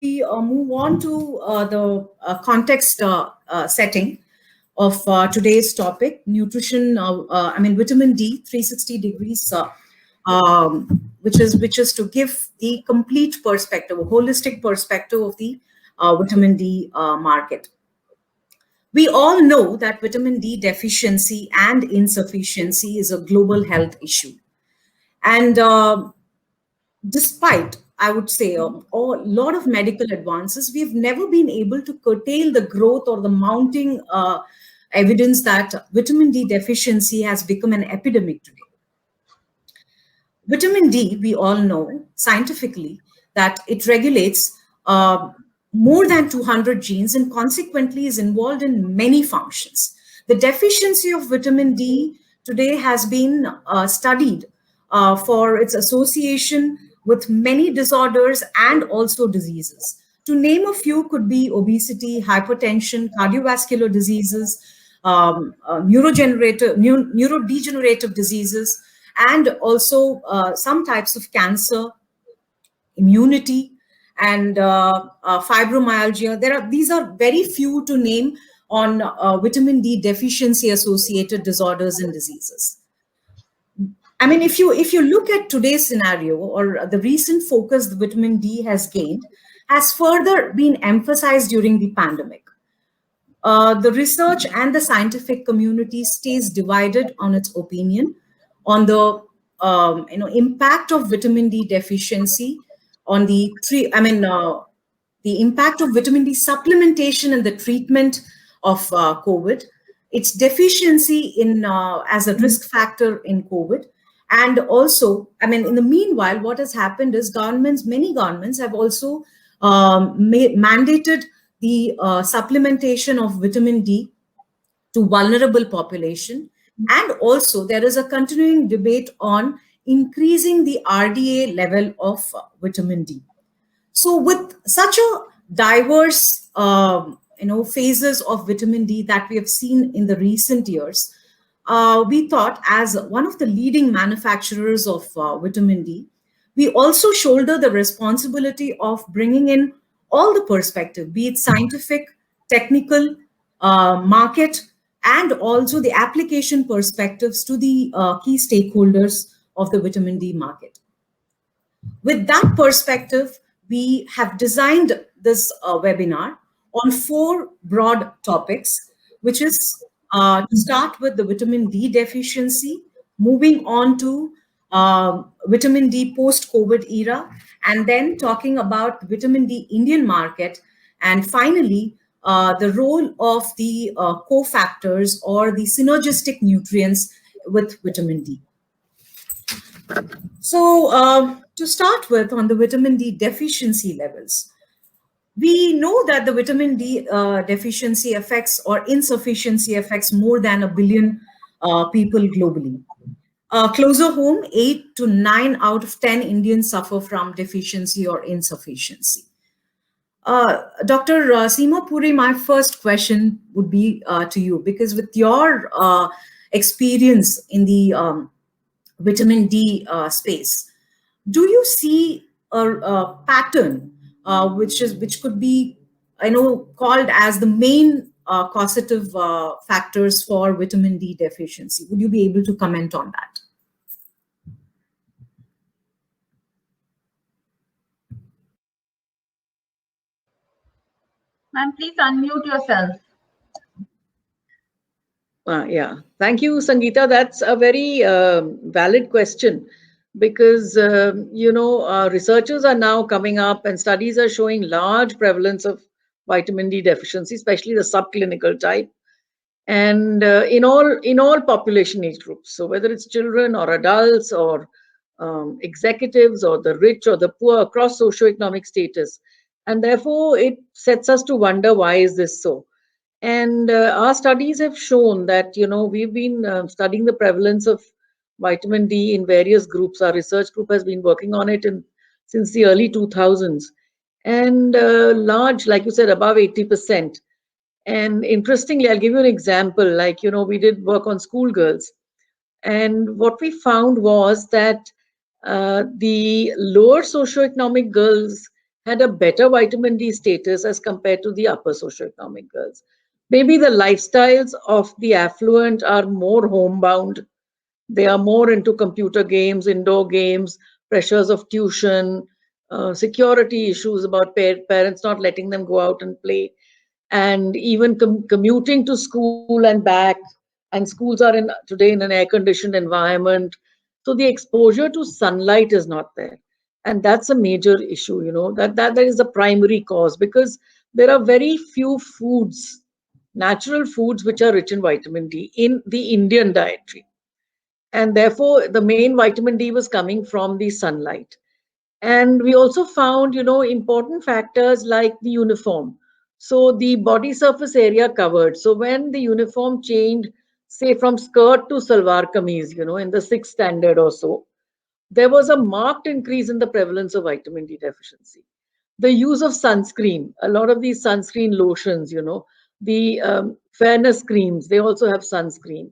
we move on to the context setting of today's topic, nutrition. Vitamin D, 360 degrees, which is to give the complete perspective, a holistic perspective of the vitamin D market. We all know that vitamin D deficiency and insufficiency is a global health issue, and despite, I would say, a lot of medical advances, we've never been able to curtail the growth or the mounting evidence that vitamin D deficiency has become an epidemic today. Vitamin D, we all know scientifically that it regulates more than 200 genes and consequently is involved in many functions. The deficiency of vitamin D today has been studied for its association with many disorders and also diseases. To name a few could be obesity, hypertension, cardiovascular diseases, neurodegenerative diseases, and also some types of cancer, immunity, and fibromyalgia. These are very few to name on vitamin D deficiency associated disorders and diseases. I mean, if you look at today's scenario or the recent focus the vitamin D has gained, has further been emphasized during the pandemic. The research and the scientific community stays divided on its opinion on the impact of vitamin D deficiency on the the impact of vitamin D supplementation in the treatment of COVID, its deficiency in as a risk factor in COVID. And also, I mean, in the meanwhile, what has happened is many governments have also mandated the supplementation of vitamin D to vulnerable population. And also there is a continuing debate on increasing the RDA level of vitamin D. So with such a diverse, phases of vitamin D that we have seen in the recent years, we thought as one of the leading manufacturers of vitamin D, we also shoulder the responsibility of bringing in all the perspective, be it scientific, technical, market, and also the application perspectives to the key stakeholders of the vitamin D market. With that perspective, we have designed this webinar on 4 broad topics, which is to start with the vitamin D deficiency, moving on to vitamin D post-COVID era, and then talking about vitamin D Indian market, and finally, the role of the cofactors or the synergistic nutrients with vitamin D. So to start with, on the vitamin D deficiency levels, we know that the vitamin D deficiency affects or insufficiency affects more than 1 billion people globally. Closer home, 8 to 9 out of 10 Indians suffer from deficiency or insufficiency. Dr. Seema Puri, my first question would be to you, because with your experience in the vitamin D space, do you see a pattern which could be, called as the main causative factors for vitamin D deficiency? Would you be able to comment on that? Ma'am, please unmute yourself. Yeah, thank you, Sangeeta. That's a very valid question, because researchers are now coming up and studies are showing large prevalence of vitamin D deficiency, especially the subclinical type, and in all population age groups. So whether it's children or adults or executives or the rich or the poor, across socioeconomic status, and therefore it sets us to wonder, why is this so? And our studies have shown that, we've been studying the prevalence of vitamin D in various groups. Our research group has been working on it since the early 2000s. And large, like you said, above 80%. And interestingly, I'll give you an example. Like, we did work on schoolgirls. And what we found was that the lower socioeconomic girls had a better vitamin D status as compared to the upper socioeconomic girls. Maybe the lifestyles of the affluent are more homebound. They are more into computer games, indoor games, pressures of tuition, security issues about parents not letting them go out and play, and even commuting to school and back. And schools are today in an air-conditioned environment, so the exposure to sunlight is not there, and that's a major issue. That is the primary cause, because there are very few foods, natural foods, which are rich in vitamin D in the Indian dietary, and therefore the main vitamin D was coming from the sunlight. And we also found, important factors like the uniform. So the body surface area covered. So when the uniform changed, say from skirt to salwar kameez, in the 6th standard or so, there was a marked increase in the prevalence of vitamin D deficiency. The use of sunscreen, a lot of these sunscreen lotions, the fairness creams, they also have sunscreen.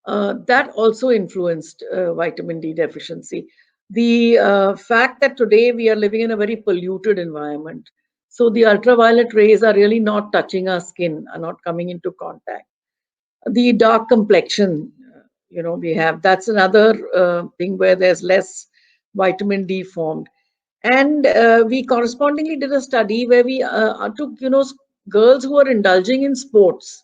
That also influenced vitamin D deficiency. The fact that today we are living in a very polluted environment, so the ultraviolet rays are really not touching our skin, are not coming into contact. The dark complexion, we have, that's another thing where there's less vitamin D formed. And we correspondingly did a study where we took, girls who are indulging in sports.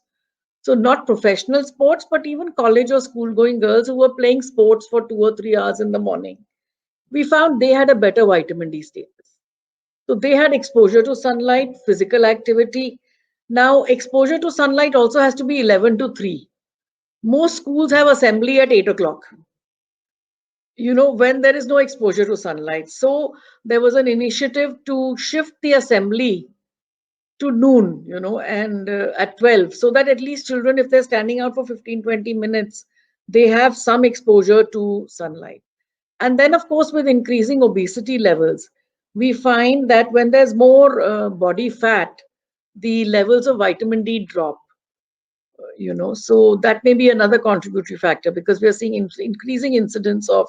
So not professional sports, but even college or school going girls who were playing sports for 2 or 3 hours in the morning. We found they had a better vitamin D status. So they had exposure to sunlight, physical activity. Now, exposure to sunlight also has to be 11 to 3. Most schools have assembly at 8 o'clock, when there is no exposure to sunlight. So there was an initiative to shift the assembly to noon, and at 12, so that at least children, if they're standing out for 15-20 minutes, they have some exposure to sunlight. And then, of course, with increasing obesity levels, we find that when there's more body fat, the levels of vitamin D drop. So that may be another contributory factor, because we are seeing increasing incidence of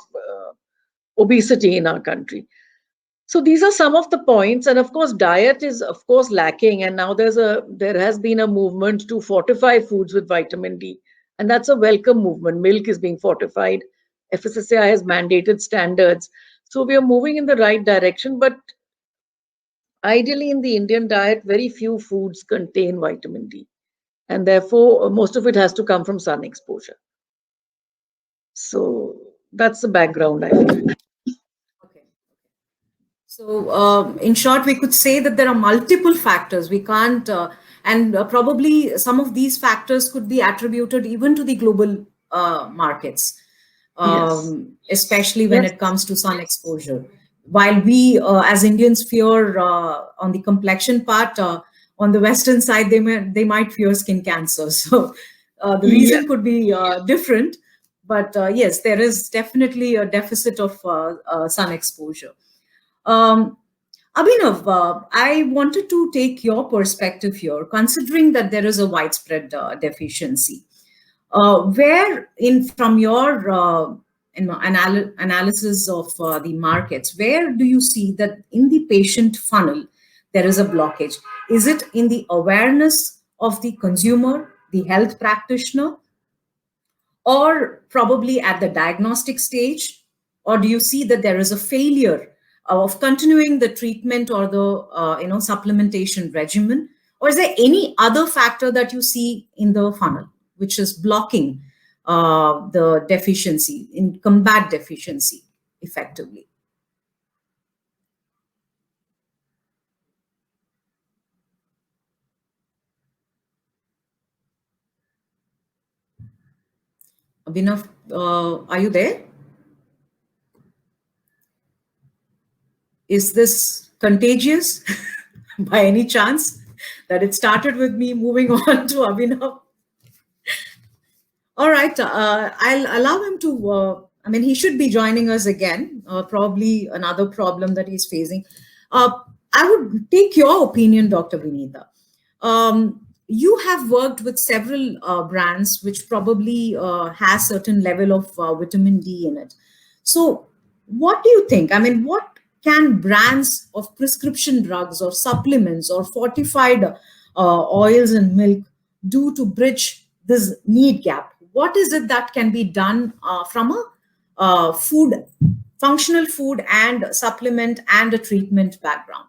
obesity in our country. So these are some of the points, and of course, diet is of course lacking. And now there has been a movement to fortify foods with vitamin D, and that's a welcome movement. Milk is being fortified. FSSAI has mandated standards, so we are moving in the right direction. But ideally, in the Indian diet, very few foods contain vitamin D, and therefore most of it has to come from sun exposure. So that's the background, I feel. So, in short, we could say that there are multiple factors. We can't, and probably some of these factors could be attributed even to the global markets, especially when it comes to sun exposure. While we, as Indians, fear on the complexion part, on the Western side, they might fear skin cancer. So, the reason could be different, but yes, there is definitely a deficit of sun exposure. Abhinav, I wanted to take your perspective here, considering that there is a widespread deficiency. From your analysis of the markets, where do you see that in the patient funnel there is a blockage? Is it in the awareness of the consumer, the health practitioner, or probably at the diagnostic stage? Or do you see that there is a failure of continuing the treatment or the supplementation regimen? Or is there any other factor that you see in the funnel which is blocking the deficiency, in combat deficiency effectively? Abhinav, are you there? Is this contagious by any chance, that it started with me moving on to Abhinav? All right, I'll allow him to, he should be joining us again, probably another problem that he's facing. I would take your opinion, Dr. Vinita. You have worked with several brands which probably has certain level of vitamin D in it. So what do you think? What can brands of prescription drugs or supplements or fortified oils and milk do to bridge this need gap? What is it that can be done from a food, functional food and supplement and a treatment background?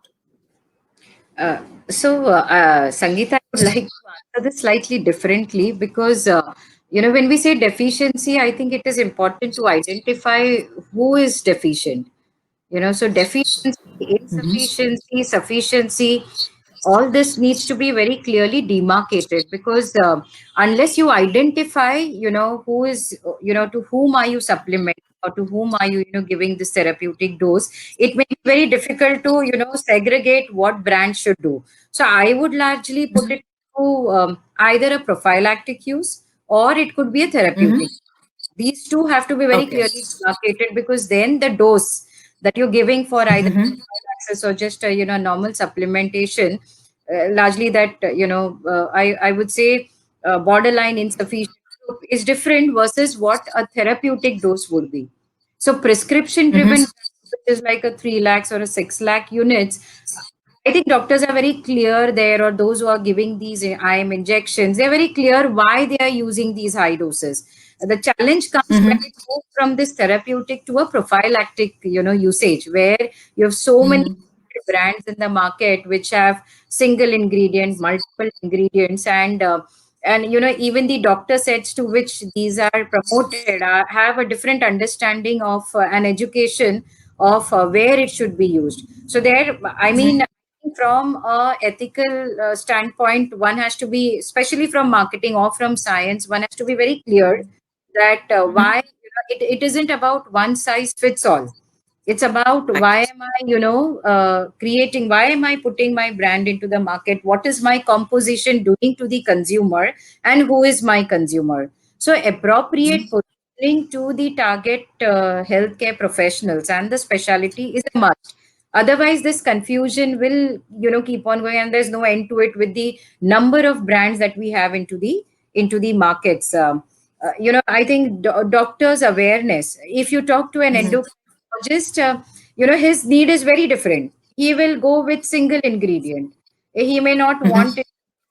Uh, Sangeeta, I would like to answer this slightly differently because, when we say deficiency, I think it is important to identify who is deficient. So deficiency, insufficiency, sufficiency, all this needs to be very clearly demarcated because unless you identify, who is, to whom are you supplementing or to whom are you, giving this therapeutic dose, it may be very difficult to, segregate what brand should do. So I would largely put it to either a prophylactic use or it could be a therapeutic. These two have to be very Okay. clearly demarcated because then the dose that you're giving for either access or just normal supplementation, largely that I would say borderline insufficient is different versus what a therapeutic dose would be. So prescription driven, which is like a 3 lakhs or a 6 lakh units, I think doctors are very clear there, or those who are giving these IM injections, they're very clear why they are using these high doses. The challenge comes when it moves from this therapeutic to a prophylactic, usage, where you have so many brands in the market which have single ingredient, multiple ingredients, and even the doctor sets to which these are promoted have a different understanding of an education of where it should be used. So there, I mean, from a ethical standpoint, one has to be, especially from marketing or from science, one has to be very clear that why it isn't about one size fits all. It's about why am I, creating, why am I putting my brand into the market? What is my composition doing to the consumer, and who is my consumer? So appropriate positioning to the target healthcare professionals and the specialty is a must. Otherwise, this confusion will, keep on going, and there's no end to it with the number of brands that we have into the markets. I think doctors' awareness. If you talk to an endocrinologist, his need is very different. He will go with single ingredient. He may not want it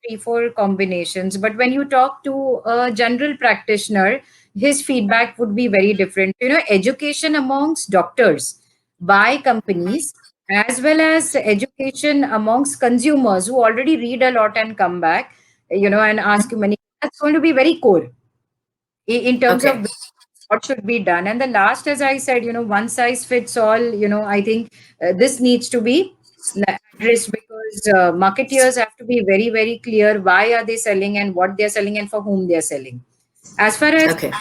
3, 4 combinations. But when you talk to a general practitioner, his feedback would be very different. Education amongst doctors by companies, as well as education amongst consumers who already read a lot and come back, and ask you many. That's going to be very core in terms Okay. of what should be done. And the last, as I said, one size fits all. I think this needs to be addressed because marketeers have to be very, very clear why are they selling and what they're selling and for whom they're selling. As far as Okay.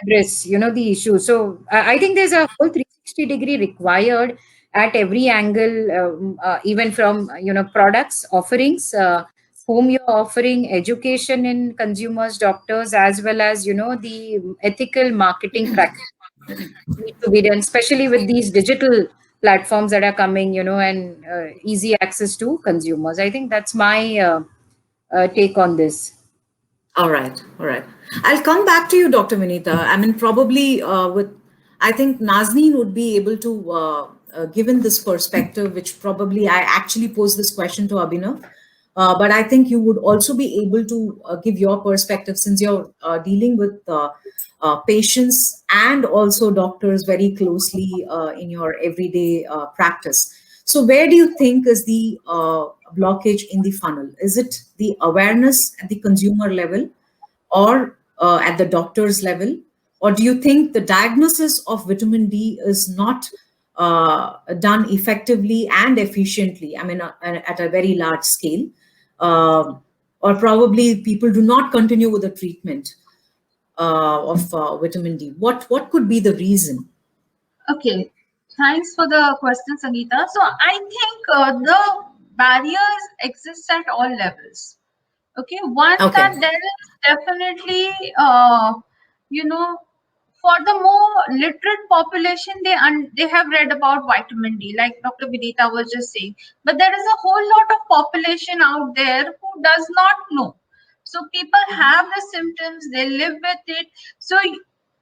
address, the issue. So I think there's a whole 360-degree required at every angle, even from, products, offerings, whom you're offering education in consumers, doctors, as well as, the ethical marketing practice need to be done, especially with these digital platforms that are coming, and easy access to consumers. I think that's my take on this. All right, all right. I'll come back to you, Dr. Vinita. I mean, probably I think Nazneen would be able to, given this perspective, which probably I actually posed this question to Abhinav, but I think you would also be able to give your perspective since you're dealing with patients and also doctors very closely in your everyday practice. So, where do you think is the blockage in the funnel? Is it the awareness at the consumer level or at the doctor's level? Or do you think the diagnosis of vitamin D is not done effectively and efficiently? I mean, at a very large scale. Or probably people do not continue with the treatment of vitamin D. What could be the reason? Okay, thanks for the question, Sangeeta. So I think the barriers exist at all levels. Okay, one Okay. that there is definitely, you know, for the more literate population, they have read about vitamin D, like Dr. Vidita was just saying. But there is a whole lot of population out there who does not know. So people have the symptoms, they live with it. So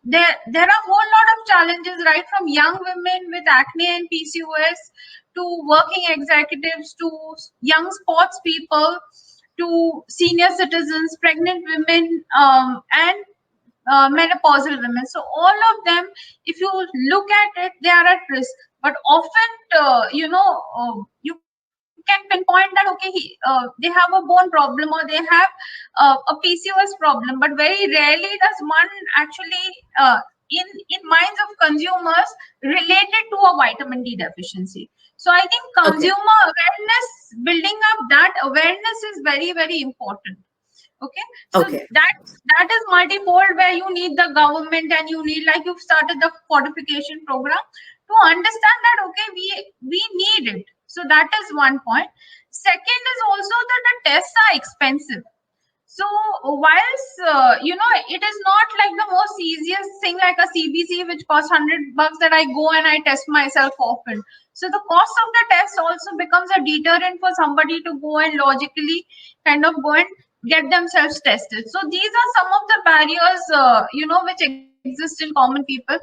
there are a whole lot of challenges, right from young women with acne and PCOS to working executives to young sports people to senior citizens, pregnant women, and menopausal women. So all of them, if you look at it, they are at risk. But often, you can pinpoint that okay, they have a bone problem or they have a PCOS problem, but very rarely does one actually in minds of consumers related to a vitamin D deficiency. So I think Okay. consumer awareness, building up that awareness is very, very important. Okay, so Okay. that is multi-fold, where you need the government and you need, like you've started the fortification program to understand that okay, we need it. So that is one point. Second is also that the tests are expensive. So whilst it is not like the most easiest thing like a CBC which costs $100 that I go and I test myself often. So the cost of the test also becomes a deterrent for somebody to go and logically kind of go and get themselves tested. So these are some of the barriers which exist in common people.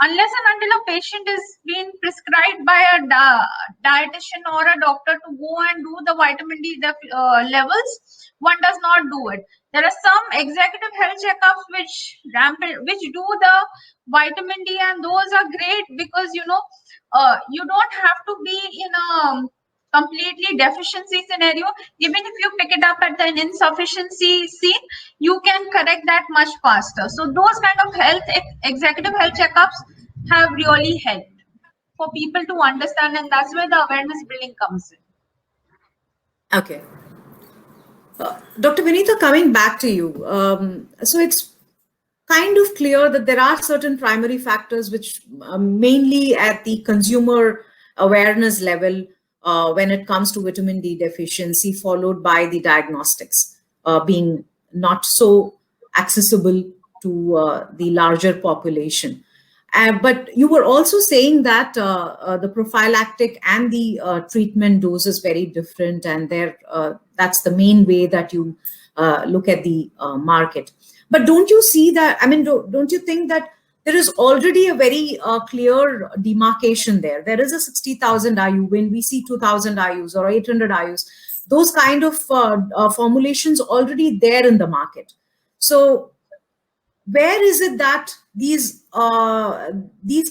Unless and until a patient is being prescribed by a dietitian or a doctor to go and do the vitamin D levels, one does not do it. There are some executive health checkups which do the vitamin D, and those are great because you don't have to be in a completely deficiency scenario. Even if you pick it up at an insufficiency scene, you can correct that much faster. So those kind of executive health checkups have really helped for people to understand, and that's where the awareness building comes in. Okay. Dr. Vinita, coming back to you. So it's kind of clear that there are certain primary factors which mainly at the consumer awareness level when it comes to vitamin D deficiency, followed by the diagnostics being not so accessible to the larger population. But you were also saying that the prophylactic and the treatment dose is very different, and that's the main way that you look at the market. But don't you see that? I mean, don't you think that there is already a very clear demarcation there? There is a 60,000 IU when we see 2,000 IUs or 800 IUs. Those kind of formulations already there in the market. So where is it that these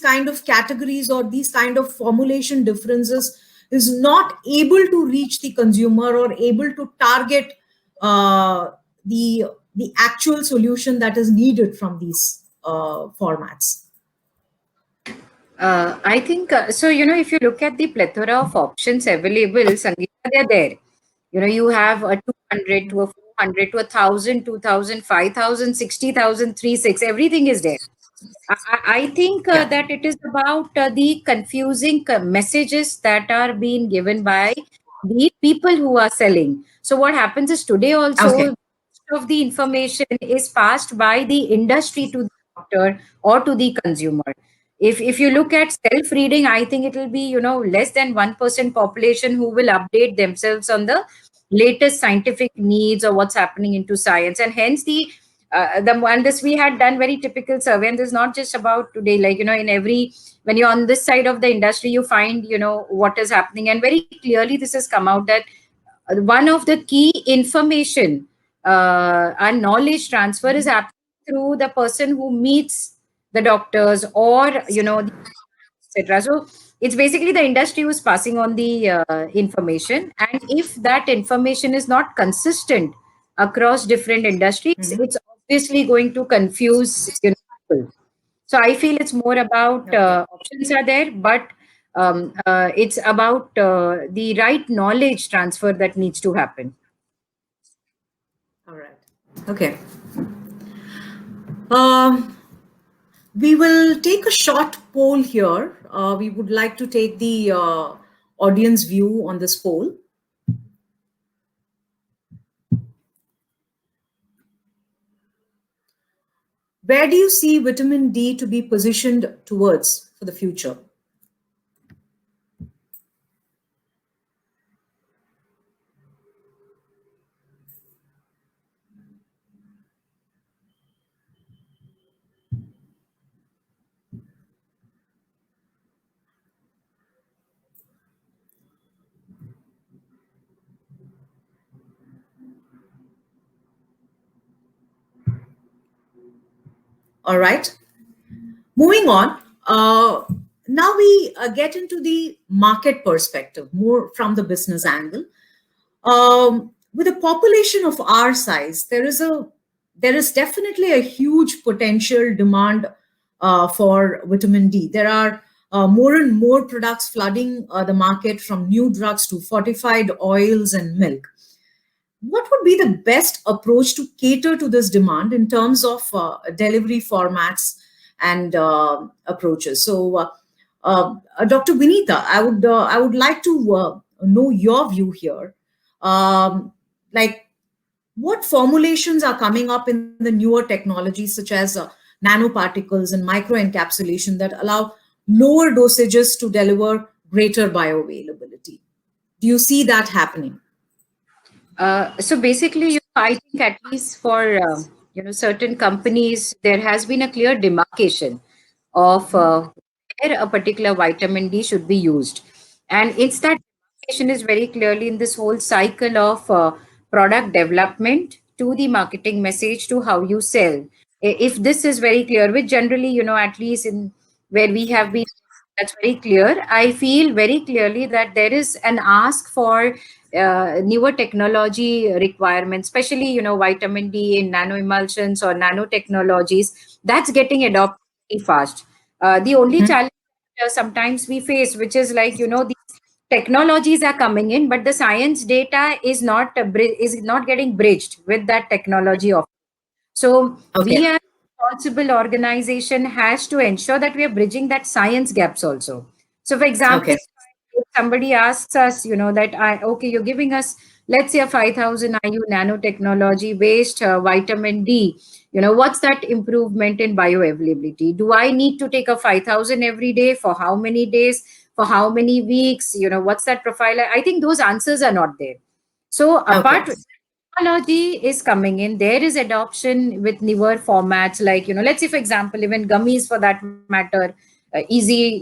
kind of categories or these kind of formulation differences is not able to reach the consumer or able to target the actual solution that is needed from these formats? I think so. If you look at the plethora of options available, Sangeeta, they're there. You have a 200 to a 400 to a 1,000, 2,000, 5,000, 60,000, 3,6. Everything is there. I think Yeah. that it is about the confusing messages that are being given by the people who are selling. So what happens is today also Okay. most of the information is passed by the industry to the doctor or to the consumer. If you look at self-reading, I think it will be less than 1% population who will update themselves on the latest scientific needs or what's happening into science, and hence the one this we had done very typical survey, and this is not just about today, like in every when you're on this side of the industry, you find what is happening, and very clearly this has come out that one of the key information and knowledge transfer is happening through the person who meets the doctors or etc. So it's basically the industry who's passing on the information, and if that information is not consistent across different industries, Mhm. it's obviously going to confuse people. So I feel it's more about Okay. options are there, but it's about the right knowledge transfer that needs to happen. All right. Okay. Um, we will take a short poll here. We would like to take the audience view on this poll. Where do you see vitamin D to be positioned towards for the future? All right. Moving on. Now we get into the market perspective, more from the business angle. With a population of our size, there is definitely a huge potential demand for vitamin D. There are more and more products flooding the market, from new drugs to fortified oils and milk. What would be the best approach to cater to this demand in terms of delivery formats and approaches? So, Dr. Vinita, I would like to know your view here. Like, what formulations are coming up in the newer technologies, such as nanoparticles and microencapsulation, that allow lower dosages to deliver greater bioavailability? Do you see that happening? So basically, I think at least for certain companies, there has been a clear demarcation of where a particular vitamin D should be used, and it's that demarcation is very clearly in this whole cycle of product development to the marketing message to how you sell. If this is very clear, which generally, at least in where we have been, that's very clear. I feel very clearly that there is an ask for newer technology requirements, especially vitamin D in nano emulsions or nanotechnologies. That's getting adopted very fast. The only Mhm. challenge sometimes we face, which is like these technologies are coming in, but the science data is not getting bridged with that technology. So Okay. we as a responsible organization has to ensure that we are bridging that science gaps also. So for example, Okay. if somebody asks us, that okay, you're giving us, let's say, a 5,000 IU nanotechnology based vitamin D, what's that improvement in bioavailability? Do I need to take a 5,000 every day? For how many days? For how many weeks? What's that profile? I think those answers are not there. So Okay. apart, technology is coming in, there is adoption with newer formats, like let's say, for example, even gummies for that matter, easy,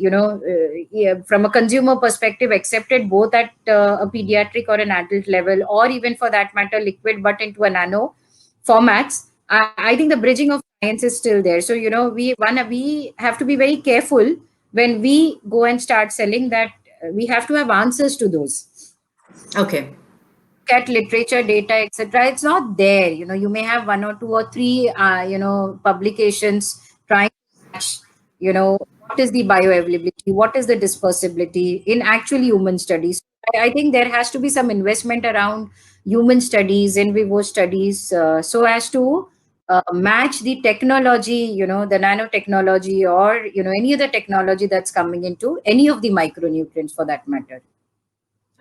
yeah, from a consumer perspective, accepted both at a pediatric or an adult level, or even for that matter liquid but into a nano formats. I think the bridging of science is still there. So we have to be very careful when we go and start selling that. We have to have answers to those. Okay. At literature data, etc., it's not there. You may have one or two or three publications trying to match, what is the bioavailability, what is the dispersibility in actual human studies. I think there has to be some investment around human studies, in vivo studies, so as to match the technology, the nanotechnology, or any other technology that's coming into any of the micronutrients for that matter.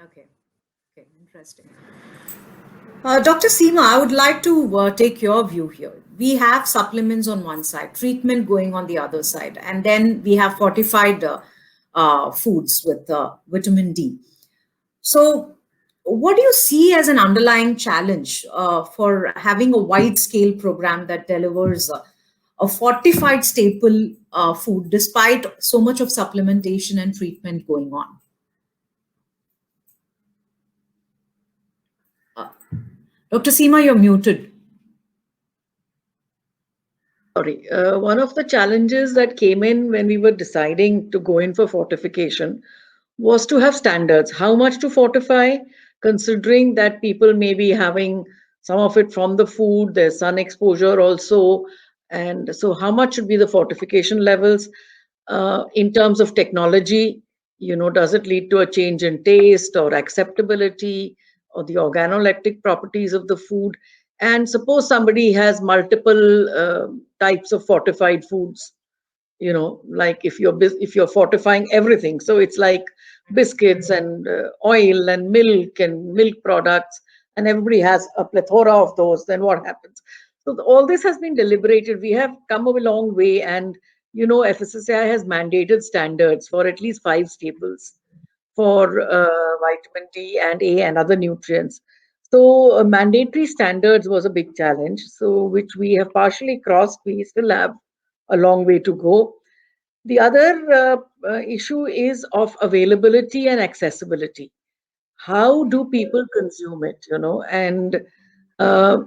Okay. Okay. Interesting. Dr. Seema, I would like to take your view here. We have supplements on one side, treatment going on the other side, and then we have fortified foods with vitamin D. So, what do you see as an underlying challenge for having a wide scale program that delivers a fortified staple food despite so much of supplementation and treatment going on? Uh, Dr. Seema, you're muted. Sorry. One of the challenges that came in when we were deciding to go in for fortification was to have standards. How much to fortify, considering that people may be having some of it from the food, there's sun exposure also. And so, how much should be the fortification levels in terms of technology? Does it lead to a change in taste or acceptability or the organoleptic properties of the food? And suppose somebody has multiple types of fortified foods, like if you're fortifying everything, so it's like biscuits and oil and milk products, and everybody has a plethora of those, then what happens? So all this has been deliberated. We have come a long way, and FSSAI has mandated standards for at least 5 staples for vitamin D and A and other nutrients. So mandatory standards was a big challenge, so which we have partially crossed. We still have a long way to go. The other issue is of availability and accessibility. How do people consume it? And uh,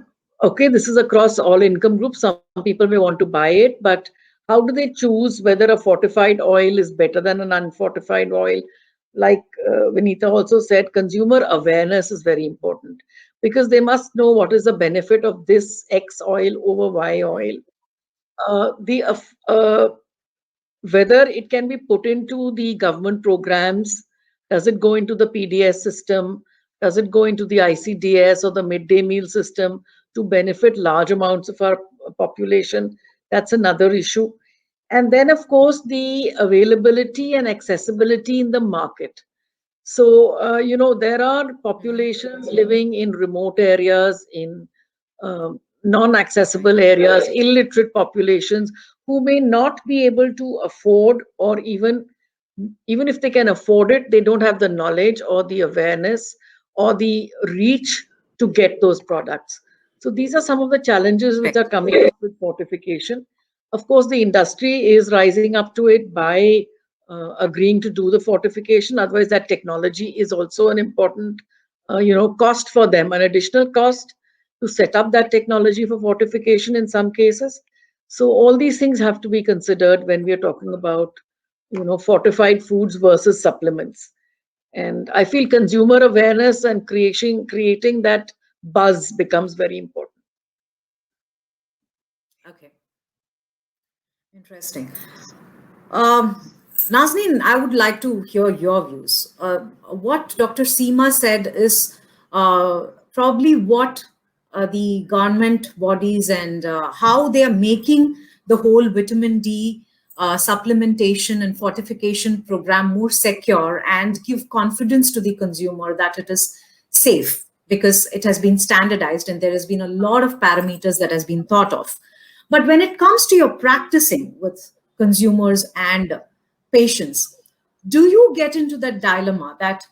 okay, this is across all income groups. Some people may want to buy it, but how do they choose whether a fortified oil is better than an unfortified oil? Like Vinita also said, consumer awareness is very important because they must know what is the benefit of this X oil over Y oil. The Whether it can be put into the government programs, does it go into the PDS system, does it go into the ICDS or the midday meal system to benefit large amounts of our population? That's another issue. And then, of course, the availability and accessibility in the market. So, there are populations living in remote areas, in non-accessible areas, illiterate populations who may not be able to afford, or even if they can afford it, they don't have the knowledge or the awareness or the reach to get those products. So these are some of the challenges which are coming up with fortification. Of course, the industry is rising up to it by agreeing to do the fortification. Otherwise, that technology is also an important, cost for them, an additional cost to set up that technology for fortification in some cases. So all these things have to be considered when we are talking about, fortified foods versus supplements. And I feel consumer awareness and creating that buzz becomes very important. Okay. Interesting. Nazneen, I would like to hear your views. What Dr. Seema said is probably what the government bodies and how they are making the whole vitamin D supplementation and fortification program more secure and give confidence to the consumer that it is safe because it has been standardized and there has been a lot of parameters that has been thought of. But when it comes to your practicing with consumers and patients, do you get into that dilemma that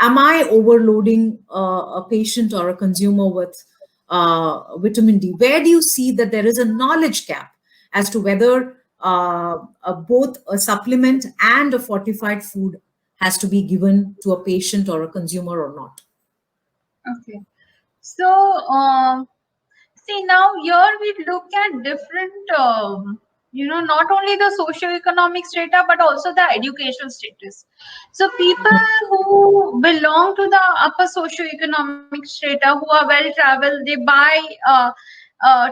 am I overloading a patient or a consumer with vitamin D? Where do you see that there is a knowledge gap as to whether both a supplement and a fortified food has to be given to a patient or a consumer or not? Okay. So, see, now here we look at different, not only the socioeconomic strata, but also the educational status. So people who belong to the upper socioeconomic strata, who are well traveled, they buy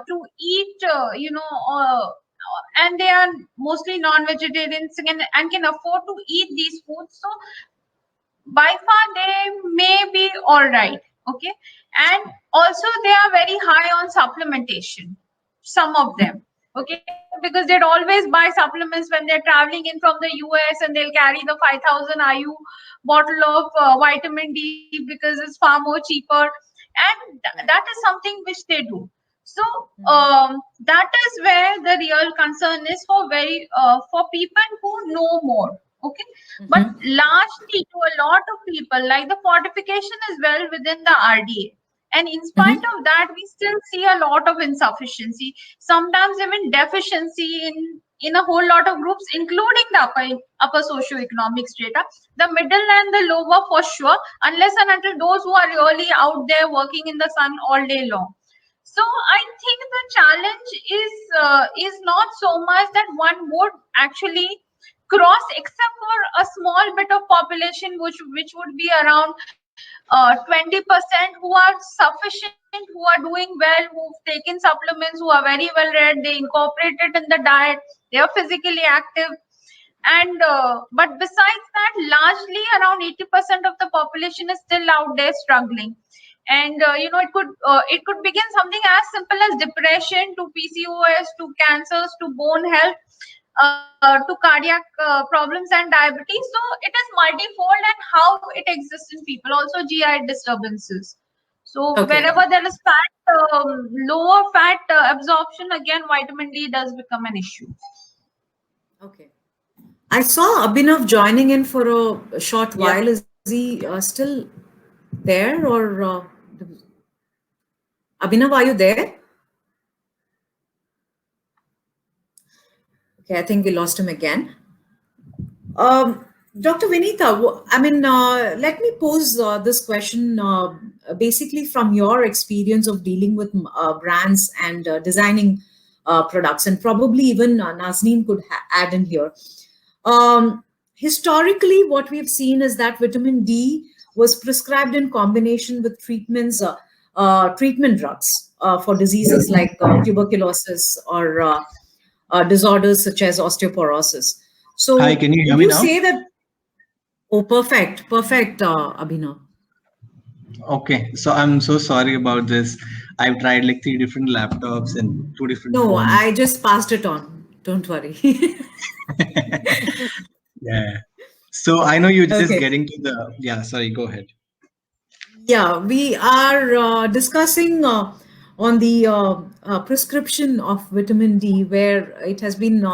to eat, and they are mostly non-vegetarians and can afford to eat these foods. So by far they may be all right, okay, and also they are very high on supplementation, some of them, okay, because they'd always buy supplements when they're traveling in from the US, and they'll carry the 5,000 IU bottle of vitamin D because it's far more cheaper, and that is something which they do. So that is where the real concern is for people who know more, okay. But largely to a lot of people, like the fortification is well within the RDA. And in spite of that, we still see a lot of insufficiency, sometimes even deficiency in a whole lot of groups, including the upper socioeconomic strata, the middle and the lower for sure, unless and until those who are really out there working in the sun all day long. So I think the challenge is not so much that one would actually cross, except for a small bit of population which would be around 20% who are sufficient, who are doing well, who've taken supplements, who are very well read, they incorporate it in the diet, they are physically active, and but besides that, largely around 80% of the population is still out there struggling. And it could begin something as simple as depression, to PCOS, to cancers, to bone health, to cardiac problems and diabetes. So it is multifold, and how it exists in people. Also GI disturbances. So wherever there is fat, lower fat absorption, again vitamin D does become an issue. Okay. I saw Abhinav joining in for a short while. Is he still there, or Abhinav, are you there? Okay, I think we lost him again. Dr. Vinita, let me pose this question basically from your experience of dealing with brands and designing products, and probably even Nazneen could add in here. Historically, what we've seen is that vitamin D was prescribed in combination with treatment drugs for diseases like tuberculosis or disorders such as osteoporosis. So, Hi, can you hear would me you now? say that? Oh, perfect, Abhinav. Okay, so I'm so sorry about this. I've tried like 3 different laptops and 2 different No, phones. I just passed it on. Don't worry. Yeah. So I know you're just Okay. getting to the, yeah, sorry, go ahead. Yeah, we are discussing on the prescription of vitamin D, where it has been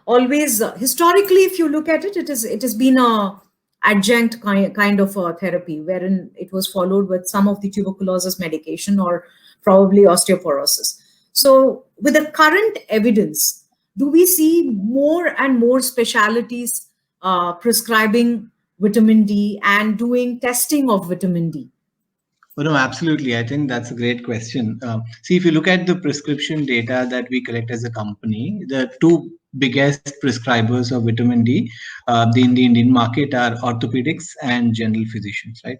always historically, if you look at it, it has been a adjunct kind of therapy, wherein it was followed with some of the tuberculosis medication or probably osteoporosis. So, with the current evidence, do we see more and more specialities prescribing vitamin D and doing testing of vitamin D? Oh, no, absolutely. I think that's a great question. See, if you look at the prescription data that we collect as a company, the 2 biggest prescribers of vitamin D in the Indian market are orthopedics and general physicians, right?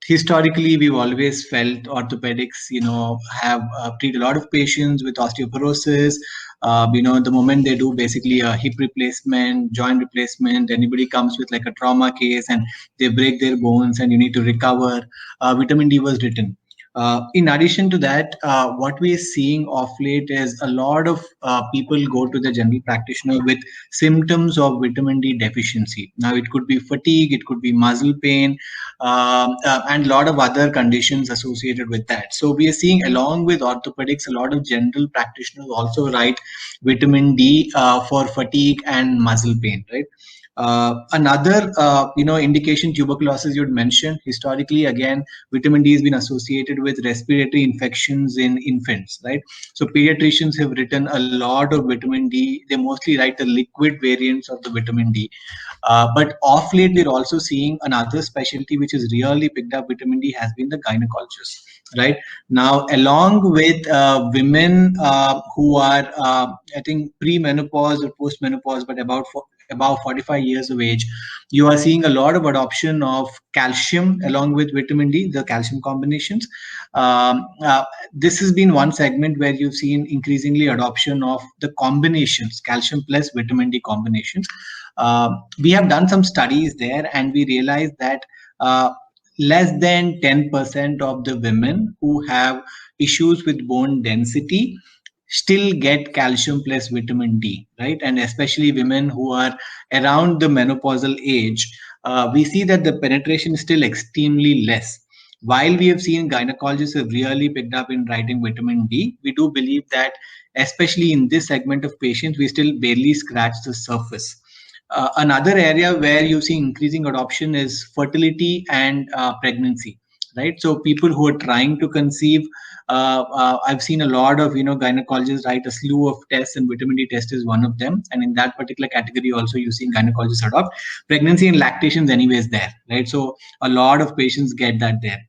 Historically, we've always felt orthopedics, have treated a lot of patients with osteoporosis. The moment they do basically a hip replacement, joint replacement, anybody comes with like a trauma case and they break their bones and you need to recover, vitamin D was written. In addition to that, what we are seeing of late is a lot of people go to the general practitioner with symptoms of vitamin D deficiency. Now, it could be fatigue, it could be muscle pain, and a lot of other conditions associated with that. So we are seeing, along with orthopedics, a lot of general practitioners also write vitamin D for fatigue and muscle pain, right? Another, indication, tuberculosis you'd mentioned. Historically, again, vitamin D has been associated with respiratory infections in infants, right? So pediatricians have written a lot of vitamin D. They mostly write the liquid variants of the vitamin D. But off late, we're also seeing another specialty which has really picked up vitamin D has been the gynecologist, right? Now, along with women who are, I think, pre-menopause or post-menopause, but about 45 years of age, you are seeing a lot of adoption of calcium along with vitamin D, the calcium combinations. This has been one segment where you've seen increasingly adoption of the combinations, calcium plus vitamin D combinations. We have done some studies there and we realized that less than 10% of the women who have issues with bone density still get calcium plus vitamin D, right? And especially women who are around the menopausal age, we see that the penetration is still extremely less. While we have seen gynecologists have really picked up in writing vitamin D, we do believe that, especially in this segment of patients, we still barely scratch the surface. Another area where you see increasing adoption is fertility and pregnancy, right? So people who are trying to conceive, I've seen a lot of gynecologists write a slew of tests, and vitamin D test is one of them. And in that particular category, also you see gynecologists adopt. Pregnancy and lactation, anyways, there, right? So a lot of patients get that there.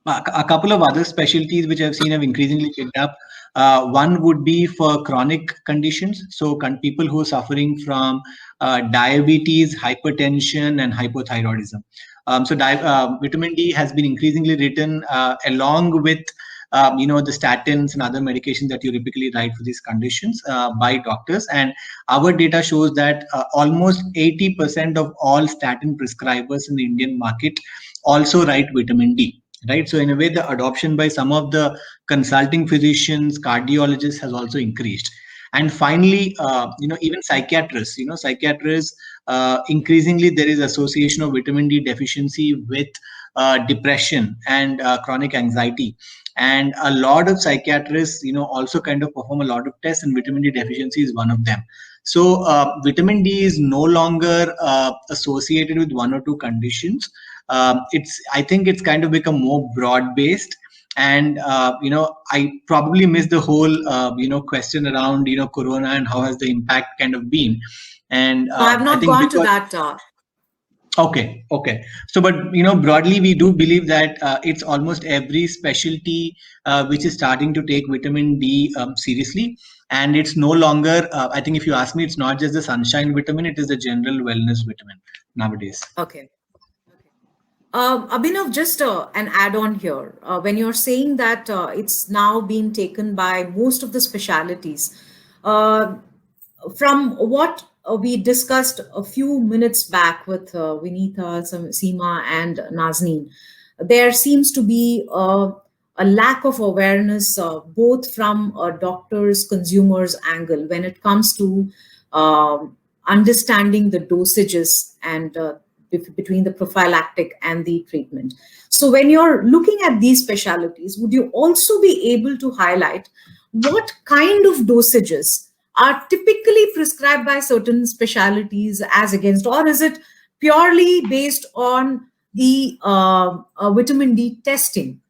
A couple of other specialties which I've seen have increasingly picked up. One would be for chronic conditions. So people who are suffering from diabetes, hypertension, and hypothyroidism. Vitamin D has been increasingly written along with the statins and other medications that you typically write for these conditions by doctors. And our data shows that almost 80% of all statin prescribers in the Indian market also write vitamin D. Right. So in a way, the adoption by some of the consulting physicians, cardiologists has also increased. And finally, even psychiatrists, increasingly there is association of vitamin D deficiency with depression and chronic anxiety. And a lot of psychiatrists, also kind of perform a lot of tests, and vitamin D deficiency is one of them. So vitamin D is no longer associated with one or two conditions. I think it's kind of become more broad based. And I probably missed the whole question around corona and how has the impact kind of been. And No, I've I not think gone to that. Okay. So, but broadly, we do believe that it's almost every specialty which is starting to take vitamin D seriously, and it's no longer. I think if you ask me, it's not just the sunshine vitamin; it is the general wellness vitamin nowadays. Okay. Abhinav, just an add-on here. When you're saying that it's now being taken by most of the specialities, uh, from what we discussed a few minutes back with Vinita, Seema, and Nazneen, there seems to be a lack of awareness both from a doctor's, consumers' angle when it comes to understanding the dosages and between the prophylactic and the treatment. So when you're looking at these specialties, would you also be able to highlight what kind of dosages are typically prescribed by certain specialties as against, or is it purely based on the vitamin D testing?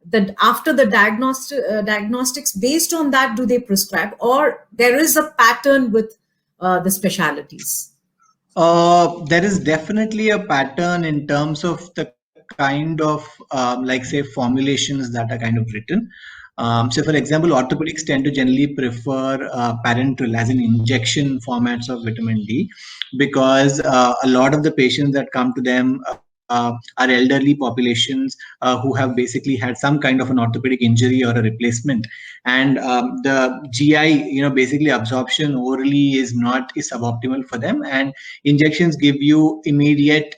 That after the diagnostics, based on that, do they prescribe, or there is a pattern with the specialities? There is definitely a pattern in terms of the kind of, like say, formulations that are kind of written. So, for example, orthopedics tend to generally prefer parenteral, as in injection formats of vitamin D, because a lot of the patients that come to them are elderly populations who have basically had some kind of an orthopedic injury or a replacement, and the GI, basically absorption orally is suboptimal for them, and injections give you immediate,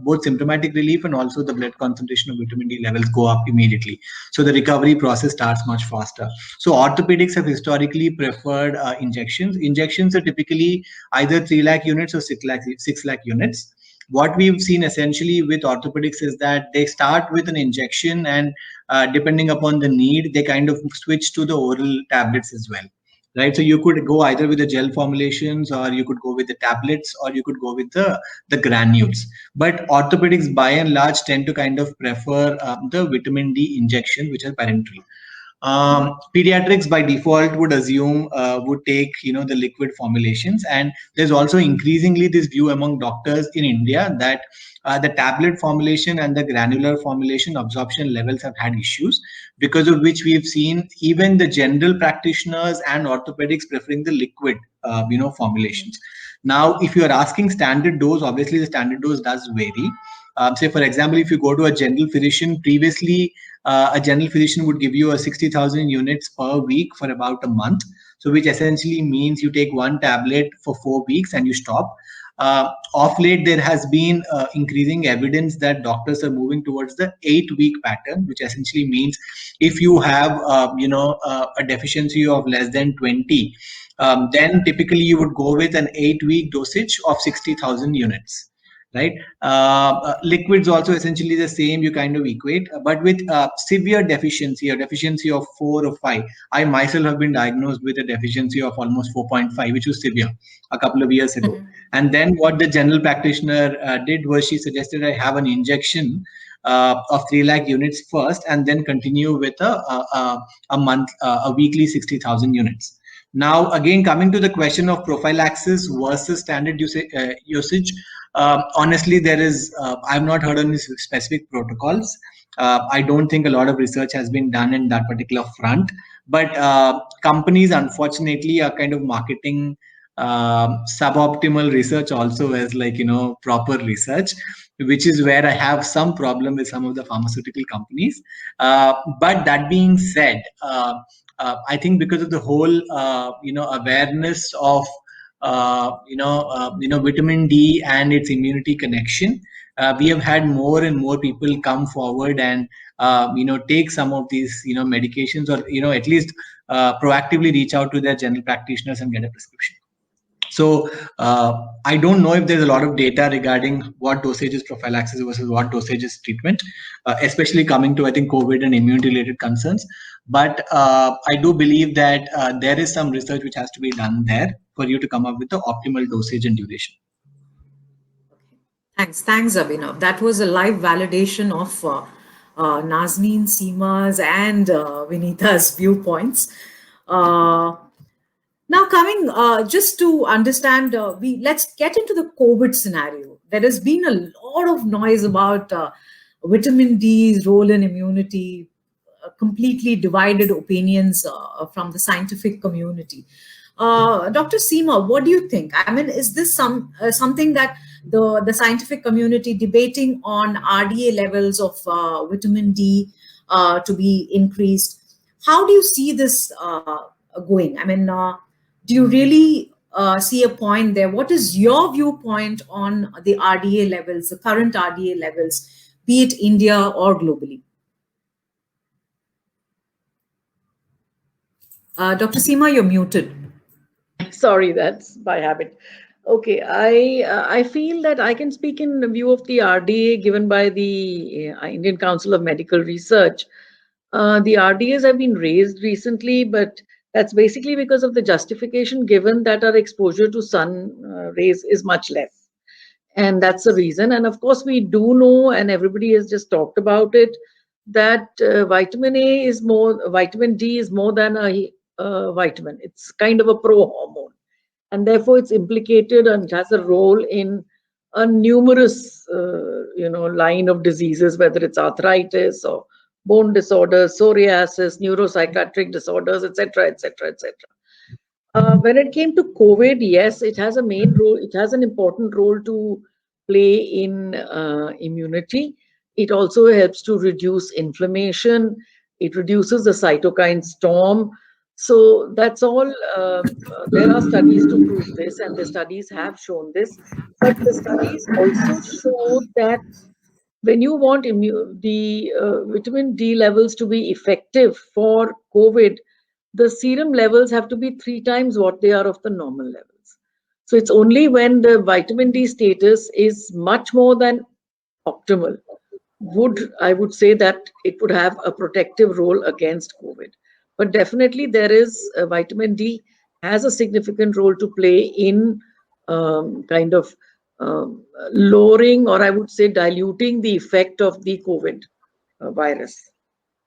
both symptomatic relief and also the blood concentration of vitamin D levels go up immediately. So the recovery process starts much faster. So orthopedics have historically preferred injections. Injections are typically either 3 lakh units or 6 lakh units. What we've seen essentially with orthopedics is that they start with an injection, and depending upon the need, they kind of switch to the oral tablets as well. Right, so you could go either with the gel formulations, or you could go with the tablets, or you could go with the granules. But orthopedics, by and large, tend to kind of prefer the vitamin D injection, which is parenteral. Pediatrics by default would assume would take the liquid formulations, and there's also increasingly this view among doctors in India that the tablet formulation and the granular formulation absorption levels have had issues, because of which we've seen even the general practitioners and orthopedics preferring the liquid formulations. Now, if you are asking standard dose, obviously the standard dose does vary. Say, for example, if you go to a general physician, previously a general physician would give you a 60,000 units per week for about a month. So which essentially means you take one tablet for 4 weeks and you stop. Of late, there has been increasing evidence that doctors are moving towards the 8-week pattern, which essentially means if you have, a deficiency of less than 20, then typically you would go with an 8-week dosage of 60,000 units. Right, liquids also essentially the same, you kind of equate, but with severe deficiency or deficiency of 4 or 5. I myself have been diagnosed with a deficiency of almost 4.5, which was severe a couple of years ago. And then what the general practitioner did was she suggested I have an injection of 3 lakh units first, and then continue with a month, a weekly 60,000 units. Now, again, coming to the question of prophylaxis versus standard usage, honestly, there is, I've not heard any specific protocols. I don't think a lot of research has been done in that particular front, but companies, unfortunately, are kind of marketing suboptimal research also as proper research, which is where I have some problem with some of the pharmaceutical companies. But that being said, I think because of the whole awareness of vitamin D and its immunity connection, we have had more and more people come forward and take some of these medications, or at least proactively reach out to their general practitioners and get a prescription. So I don't know if there's a lot of data regarding what dosage is prophylaxis versus what dosage is treatment, especially coming to, I think, COVID and immunity-related concerns. But I do believe that there is some research which has to be done there for you to come up with the optimal dosage and duration. Thanks, Abhinav. That was a live validation of Nazneen, Seema's, and Vinita's viewpoints. Now, coming just to understand, let's get into the COVID scenario there has been a lot of noise about vitamin D's role in immunity, completely divided opinions from the scientific community. Dr. Seema, what do you think? I mean, is this something that the scientific community debating on RDA levels of vitamin D to be increased? How do you see this going? I mean, do you really see a point there? What is your viewpoint on the RDA levels, the current RDA levels, be it India or globally? Dr. Seema, you're muted. Sorry, that's by habit. Okay, I feel that I can speak in the view of the RDA given by the Indian Council of Medical Research. The RDAs have been raised recently, but that's basically because of the justification given that our exposure to sun rays is much less. And that's the reason. And of course, we do know, and everybody has just talked about it, that vitamin D is more than a vitamin. It's kind of a pro-hormone. And therefore, it's implicated and has a role in a numerous, line of diseases, whether it's arthritis or bone disorders, psoriasis, neuropsychiatric disorders, etc., etc., etc. When it came to COVID, yes, it has a main role. It has an important role to play in immunity. It also helps to reduce inflammation. It reduces the cytokine storm. So that's all. There are studies to prove this, and the studies have shown this. But the studies also show that when you want the vitamin D levels to be effective for COVID, the serum levels have to be 3 times what they are of the normal levels. So it's only when the vitamin D status is much more than optimal, I would say that it would have a protective role against COVID. But definitely there is vitamin D has a significant role to play in lowering, or I would say diluting the effect of the COVID virus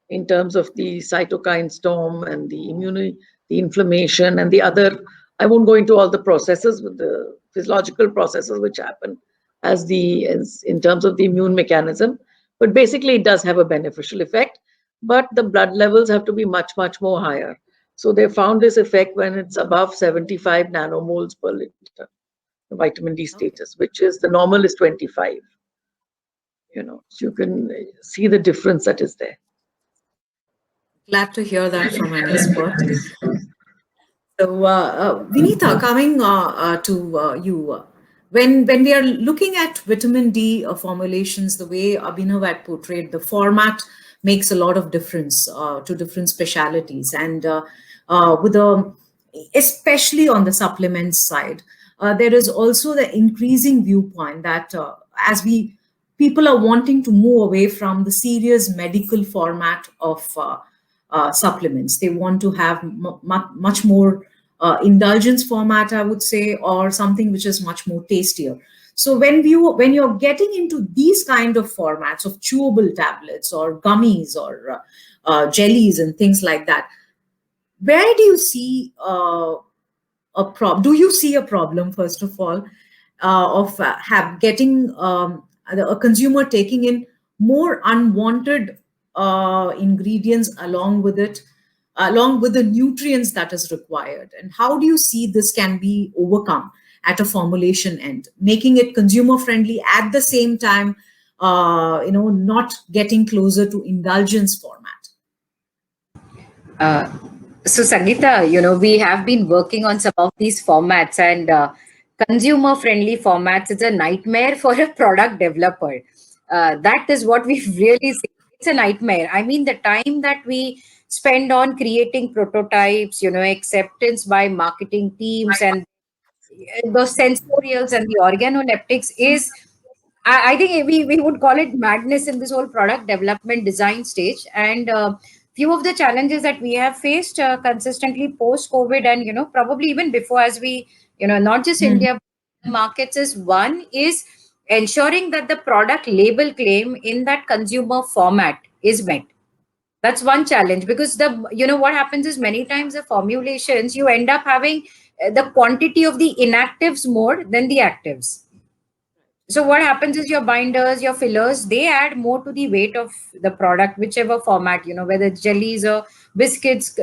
in terms of the cytokine storm and the immunity, the inflammation and the other. I won't go into all the processes with the physiological processes which happen as in terms of the immune mechanism, but basically it does have a beneficial effect, but the blood levels have to be much, much more higher. So they found this effect when it's above 75 nanomoles per liter, the vitamin D status, which is the normal is 25. So you can see the difference that is there. Glad to hear that from an expert. So, Vinita, coming to you, when we are looking at vitamin D formulations, the way Abhinav had portrayed, the format makes a lot of difference to different specialities, and especially on the supplements side, there is also the increasing viewpoint that people are wanting to move away from the serious medical format of supplements. They want to have much more indulgence format, I would say, or something which is much more tastier. So when you're getting into these kind of formats of chewable tablets or gummies or jellies and things like that, where do you see a problem? Do you see a problem, first of all, of getting a consumer taking in more unwanted ingredients along with the nutrients that is required? And how do you see this can be overcome at a formulation end, making it consumer friendly at the same time, not getting closer to indulgence format? So Sangeeta, we have been working on some of these formats, and consumer friendly formats is a nightmare for a product developer. That is what we've really seen. It's a nightmare. I mean, the time that we spend on creating prototypes, acceptance by marketing teams and those sensorials and the organoleptics is, I think we would call it madness in this whole product development design stage. And few of the challenges that we have faced consistently post-COVID and, probably even before, as we, not just India, markets, is one is ensuring that the product label claim in that consumer format is met. That's one challenge, because what happens is many times the formulations, you end up having the quantity of the inactives more than the actives. So what happens is your binders, your fillers, they add more to the weight of the product, whichever format, whether it's jellies or biscuits.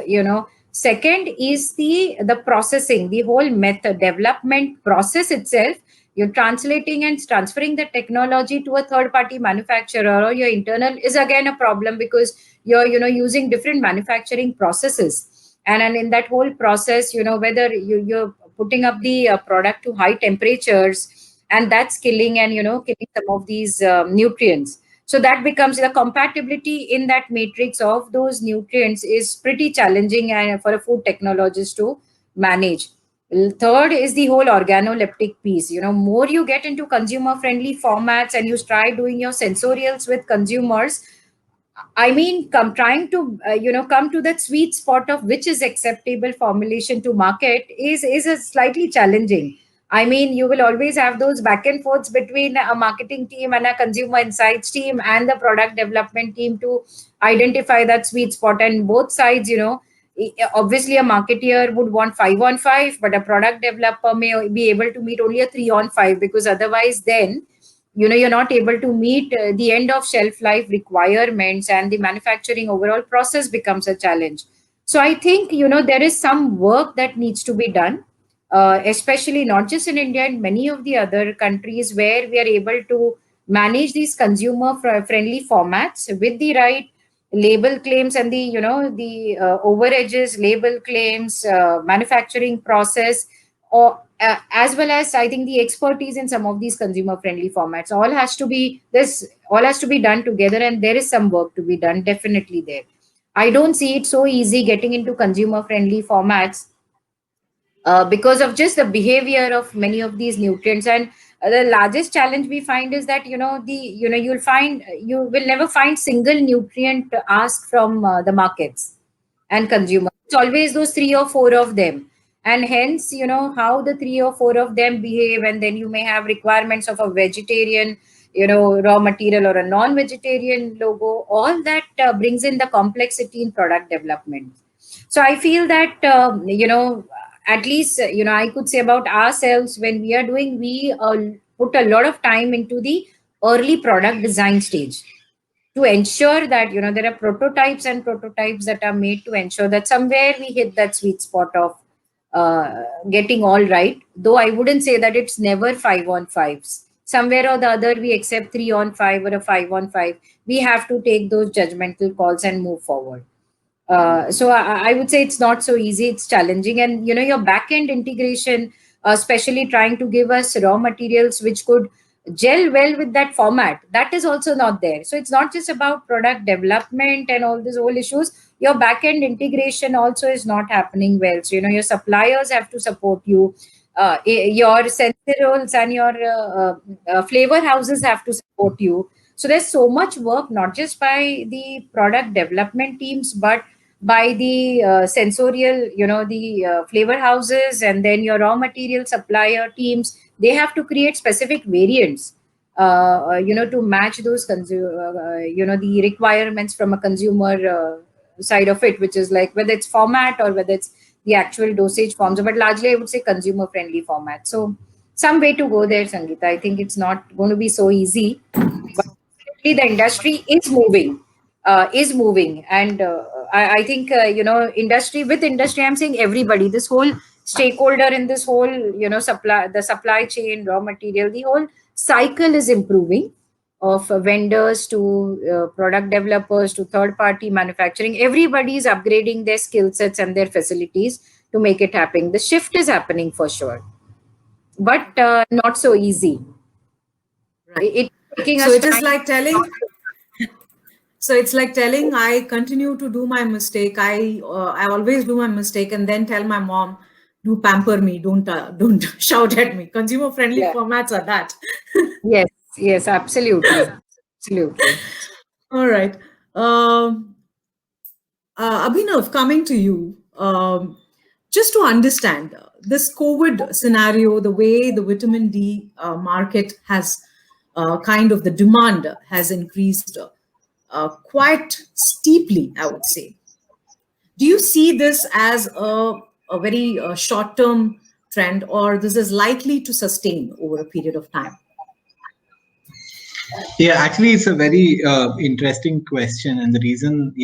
Second is the processing, the whole method development process itself. You're translating and transferring the technology to a third party manufacturer or your internal is again a problem, because you're using different manufacturing processes. And in that whole process, whether you're putting up the product to high temperatures, and that's killing and killing some of these nutrients. So that becomes the compatibility in that matrix of those nutrients is pretty challenging and for a food technologist to manage. Third is the whole organoleptic piece. More you get into consumer friendly formats and you try doing your sensorials with consumers, I mean, trying to come to that sweet spot of which is acceptable formulation to market is a slightly challenging. I mean, you will always have those back and forths between a marketing team and a consumer insights team and the product development team to identify that sweet spot. And both sides, obviously a marketeer would want 5 on 5, but a product developer may be able to meet only a 3 on 5, because otherwise then you're not able to meet the end of shelf life requirements, and the manufacturing overall process becomes a challenge. So I think there is some work that needs to be done, especially not just in India, in many of the other countries, where we are able to manage these consumer friendly formats with the right label claims and the over edges label claims, manufacturing process, or as well as I think the expertise in some of these consumer friendly formats, all has to be done together, and there is some work to be done definitely there. I don't see it so easy getting into consumer friendly formats because of just the behavior of many of these nutrients. And the largest challenge we find is that you will never find single nutrient asked from the markets and consumers. It's always those 3 or 4 of them, and hence how the 3 or 4 of them behave. And then you may have requirements of a vegetarian raw material or a non-vegetarian logo. All that brings in the complexity in product development. So I feel that at least I could say about ourselves, when we are doing, we put a lot of time into the early product design stage to ensure that there are prototypes that are made to ensure that somewhere we hit that sweet spot of getting all right. Though I wouldn't say that it's never 5 on 5s. Somewhere or the other we accept 3 on 5 or a 5 on 5. We have to take those judgmental calls and move forward. So I would say it's not so easy, it's challenging. And your back end integration, especially trying to give us raw materials which could gel well with that format, that is also not there. So it's not just about product development and all these whole issues. Your back end integration also is not happening well. So your suppliers have to support you, your sensorials and your flavor houses have to support you. So there's so much work, not just by the product development teams, but by the sensorial, the flavor houses, and then your raw material supplier teams. They have to create specific variants, to match those, the requirements from a consumer side of it, which is like whether it's format or whether it's the actual dosage forms. But largely, I would say consumer friendly format. So some way to go there, Sangeeta. I think it's not going to be so easy, but the industry is moving, and I think industry, I'm saying everybody, this whole stakeholder in this whole supply chain, raw material, the whole cycle is improving, of vendors to product developers to third party manufacturing. Everybody is upgrading their skill sets and their facilities to make it happen. The shift is happening for sure, but not so easy. Right. Taking So us it is time. like telling. So it's like telling I continue to do my mistake. I always do my mistake and then tell my mom, "Do pamper me, don't shout at me." Consumer friendly Yeah. formats are that. Yes, absolutely. Absolutely. All right. Abhinav, coming to you, just to understand this COVID scenario, the way the vitamin D market has kind of the demand has increased quite steeply, I would say. Do you see this as a very short-term trend, or this is likely to sustain over a period of time? Yeah, actually, it's a very interesting question, and the reason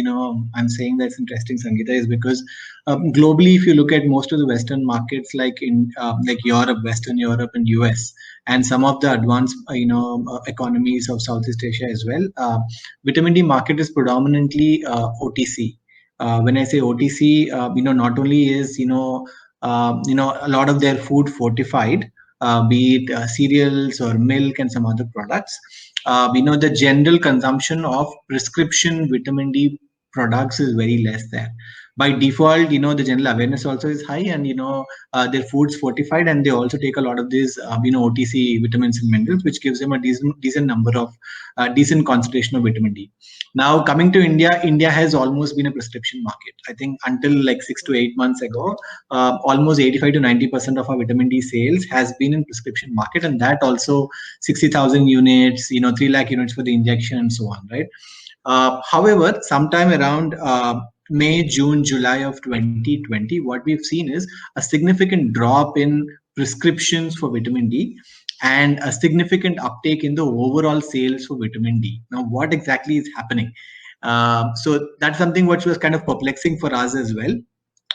I'm saying that's interesting, Sangeeta, is because globally, if you look at most of the Western markets, like in like Europe, Western Europe, and US, and some of the advanced economies of Southeast Asia as well, vitamin D market is predominantly OTC. When I say OTC, not only is a lot of their food fortified, be it cereals or milk and some other products. The general consumption of prescription vitamin D products is very less there. By default, the general awareness also is high, and their food's fortified, and they also take a lot of these OTC vitamins and minerals, which gives them a decent number of decent concentration of vitamin D. Now, coming to India, India has almost been a prescription market. I think until like 6 to 8 months ago, almost 85 to 90% of our vitamin D sales has been in prescription market, and that also 60,000 units, 3 lakh units for the injection and so on, right? However, sometime around May, June, July of 2020, what we've seen is a significant drop in prescriptions for vitamin D and a significant uptake in the overall sales for vitamin D. Now, what exactly is happening? So that's something which was kind of perplexing for us as well.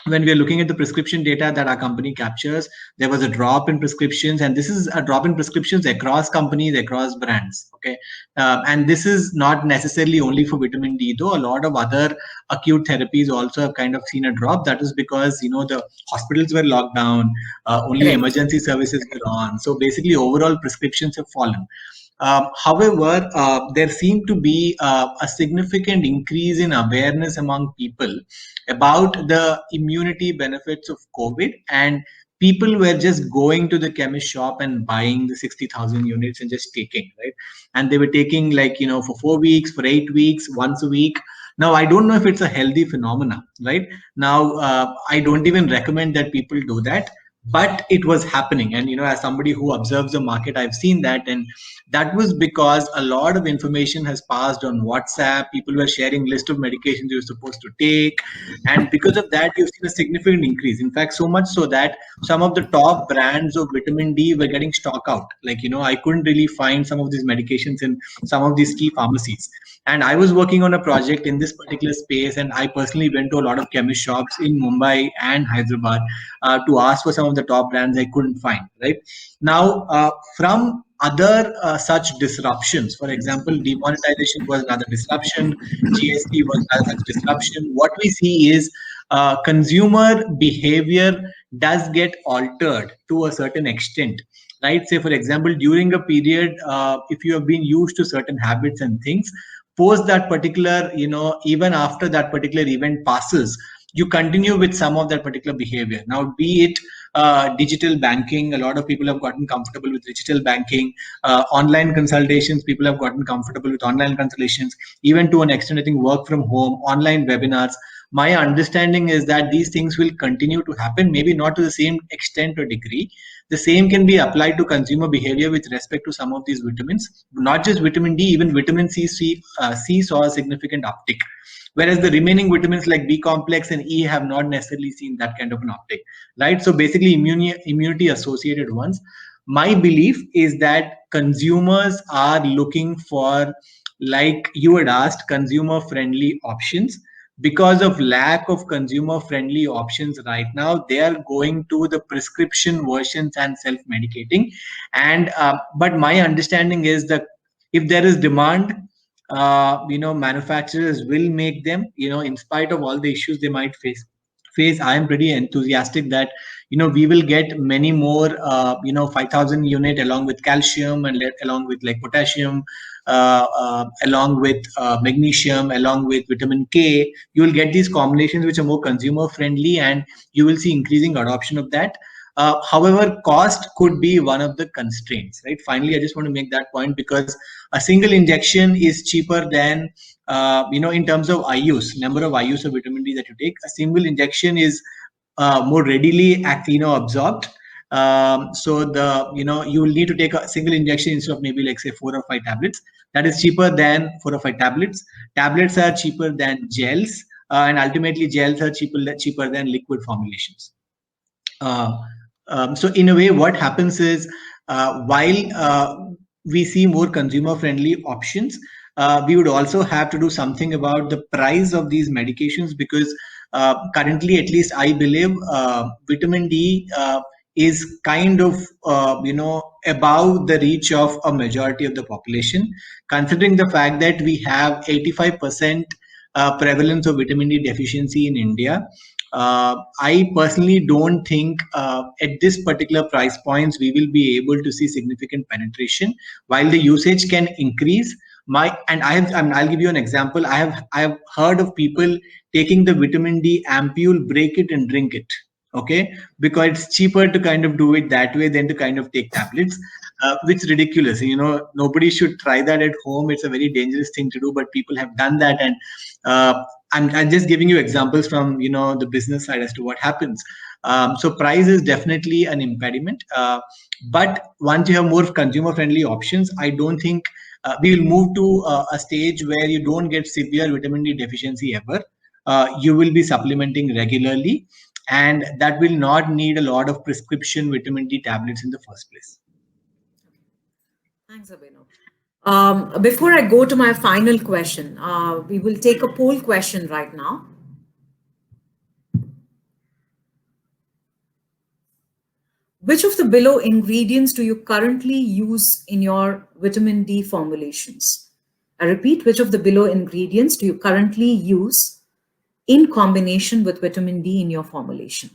When we are looking at the prescription data that our company captures, there was a drop in prescriptions, and this is a drop in prescriptions across companies, across brands. Okay, and this is not necessarily only for vitamin D, though. A lot of other acute therapies also have kind of seen a drop. That is because the hospitals were locked down, only Correct. emergency services were on. So basically, overall prescriptions have fallen. However, there seemed to be a significant increase in awareness among people about the immunity benefits of COVID, and people were just going to the chemist shop and buying the 60,000 units and just taking, right? And they were taking for 4 weeks, for 8 weeks, once a week. Now, I don't know if it's a healthy phenomena, right? Now, I don't even recommend that people do that, but it was happening. And as somebody who observes the market, I've seen that. And that was because a lot of information has passed on WhatsApp. People were sharing list of medications you're supposed to take, and because of that, you've seen a significant increase. In fact, so much so that some of the top brands of vitamin D were getting stock out. Like, I couldn't really find some of these medications in some of these key pharmacies. And I was working on a project in this particular space, and I personally went to a lot of chemist shops in Mumbai and Hyderabad to ask for some of the top brands I couldn't find. Right now, from other such disruptions, for example, demonetization was another disruption, GST was another such disruption. What we see is consumer behavior does get altered to a certain extent, right? Say, for example, during a period, if you have been used to certain habits and things, post that particular, even after that particular event passes, you continue with some of that particular behavior. Now, be it digital banking, a lot of people have gotten comfortable with digital banking. Online consultations, people have gotten comfortable with online consultations. Even to an extent, I think work from home, online webinars. My understanding is that these things will continue to happen, maybe not to the same extent or degree. The same can be applied to consumer behavior with respect to some of these vitamins, not just vitamin D, even vitamin C saw a significant uptick, whereas the remaining vitamins like B complex and E have not necessarily seen that kind of an uptick, right? So basically, immunity associated ones. My belief is that consumers are looking for, like you had asked, consumer friendly options. Because of lack of consumer friendly options right now, they are going to the prescription versions and self medicating. And but my understanding is that if there is demand, manufacturers will make them, in spite of all the issues they might face. I am pretty enthusiastic that we will get many more 5,000 unit along with calcium, and along with like potassium, along with magnesium, along with vitamin K. You will get these combinations which are more consumer friendly, and you will see increasing adoption of that. However, cost could be one of the constraints, right? Finally, I just want to make that point, because a single injection is cheaper than, in terms of IUs, number of IUs of vitamin D that you take. A single injection is more readily absorbed. So you will need to take a single injection instead of maybe like say 4 or 5 tablets. That is cheaper than 4 or 5 tablets. Tablets are cheaper than gels, and ultimately gels are cheaper than liquid formulations. So in a way, what happens is, while we see more consumer-friendly options, we would also have to do something about the price of these medications, because currently, at least I believe, vitamin D is kind of above the reach of a majority of the population, considering the fact that we have 85% prevalence of vitamin D deficiency in India. I personally don't think at this particular price points we will be able to see significant penetration. While the usage can increase, I'll give you an example. I have heard of people taking the vitamin D ampule, break it and drink it. Okay, because it's cheaper to kind of do it that way than to kind of take tablets, which is ridiculous. Nobody should try that at home. It's a very dangerous thing to do, but people have done that, and I'm just giving you examples from the business side as to what happens. So price is definitely an impediment, but once you have more consumer friendly options, I don't think we will move to a stage where you don't get severe vitamin D deficiency ever. You will be supplementing regularly, and that will not need a lot of prescription vitamin D tablets in the first place. Thanks, Abhinav. Before I go to my final question, we will take a poll question right now. Which of the below ingredients do you currently use in your vitamin D formulations? I repeat, which of the below ingredients do you currently use in combination with vitamin D in your formulation?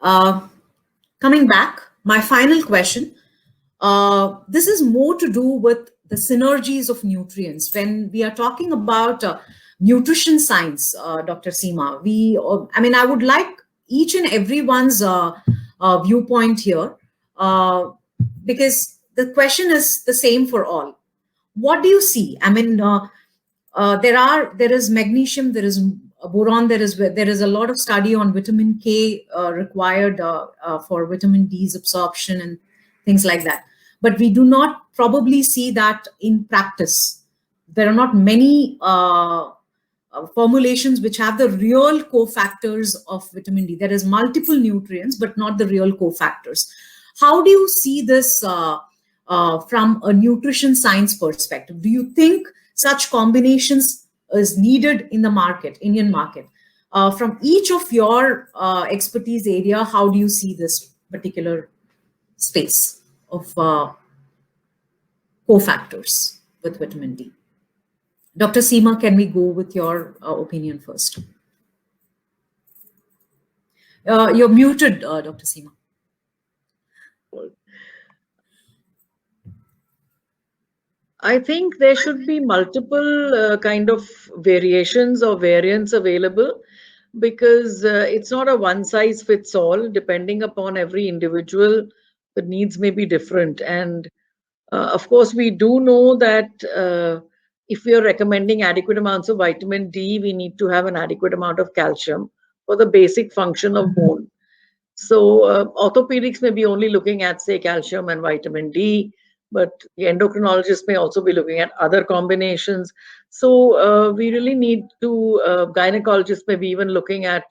Coming back, my final question. This is more to do with the synergies of nutrients. When we are talking about nutrition science, Dr. Seema, I would like each and everyone's viewpoint here, because the question is the same for all. What do you see? There is magnesium, there is boron, there is a lot of study on vitamin K required for vitamin D's absorption and things like that. But we do not probably see that in practice. There are not many formulations which have the real cofactors of vitamin D. There is multiple nutrients, but not the real cofactors. How do you see this from a nutrition science perspective? Do you think such combinations is needed in the market, Indian market? From each of your expertise area, how do you see this particular space of cofactors with vitamin D? Dr. Seema, can we go with your opinion first? You're muted, Dr. Seema. I think there should be multiple kind of variations or variants available, because it's not a one size fits all. Depending upon every individual, the needs may be different. And of course, we do know that if we are recommending adequate amounts of vitamin D, we need to have an adequate amount of calcium for the basic function of bone. So orthopedics may be only looking at, say, calcium and vitamin D, but the endocrinologist may also be looking at other combinations. So we really need to, gynecologists may be even looking at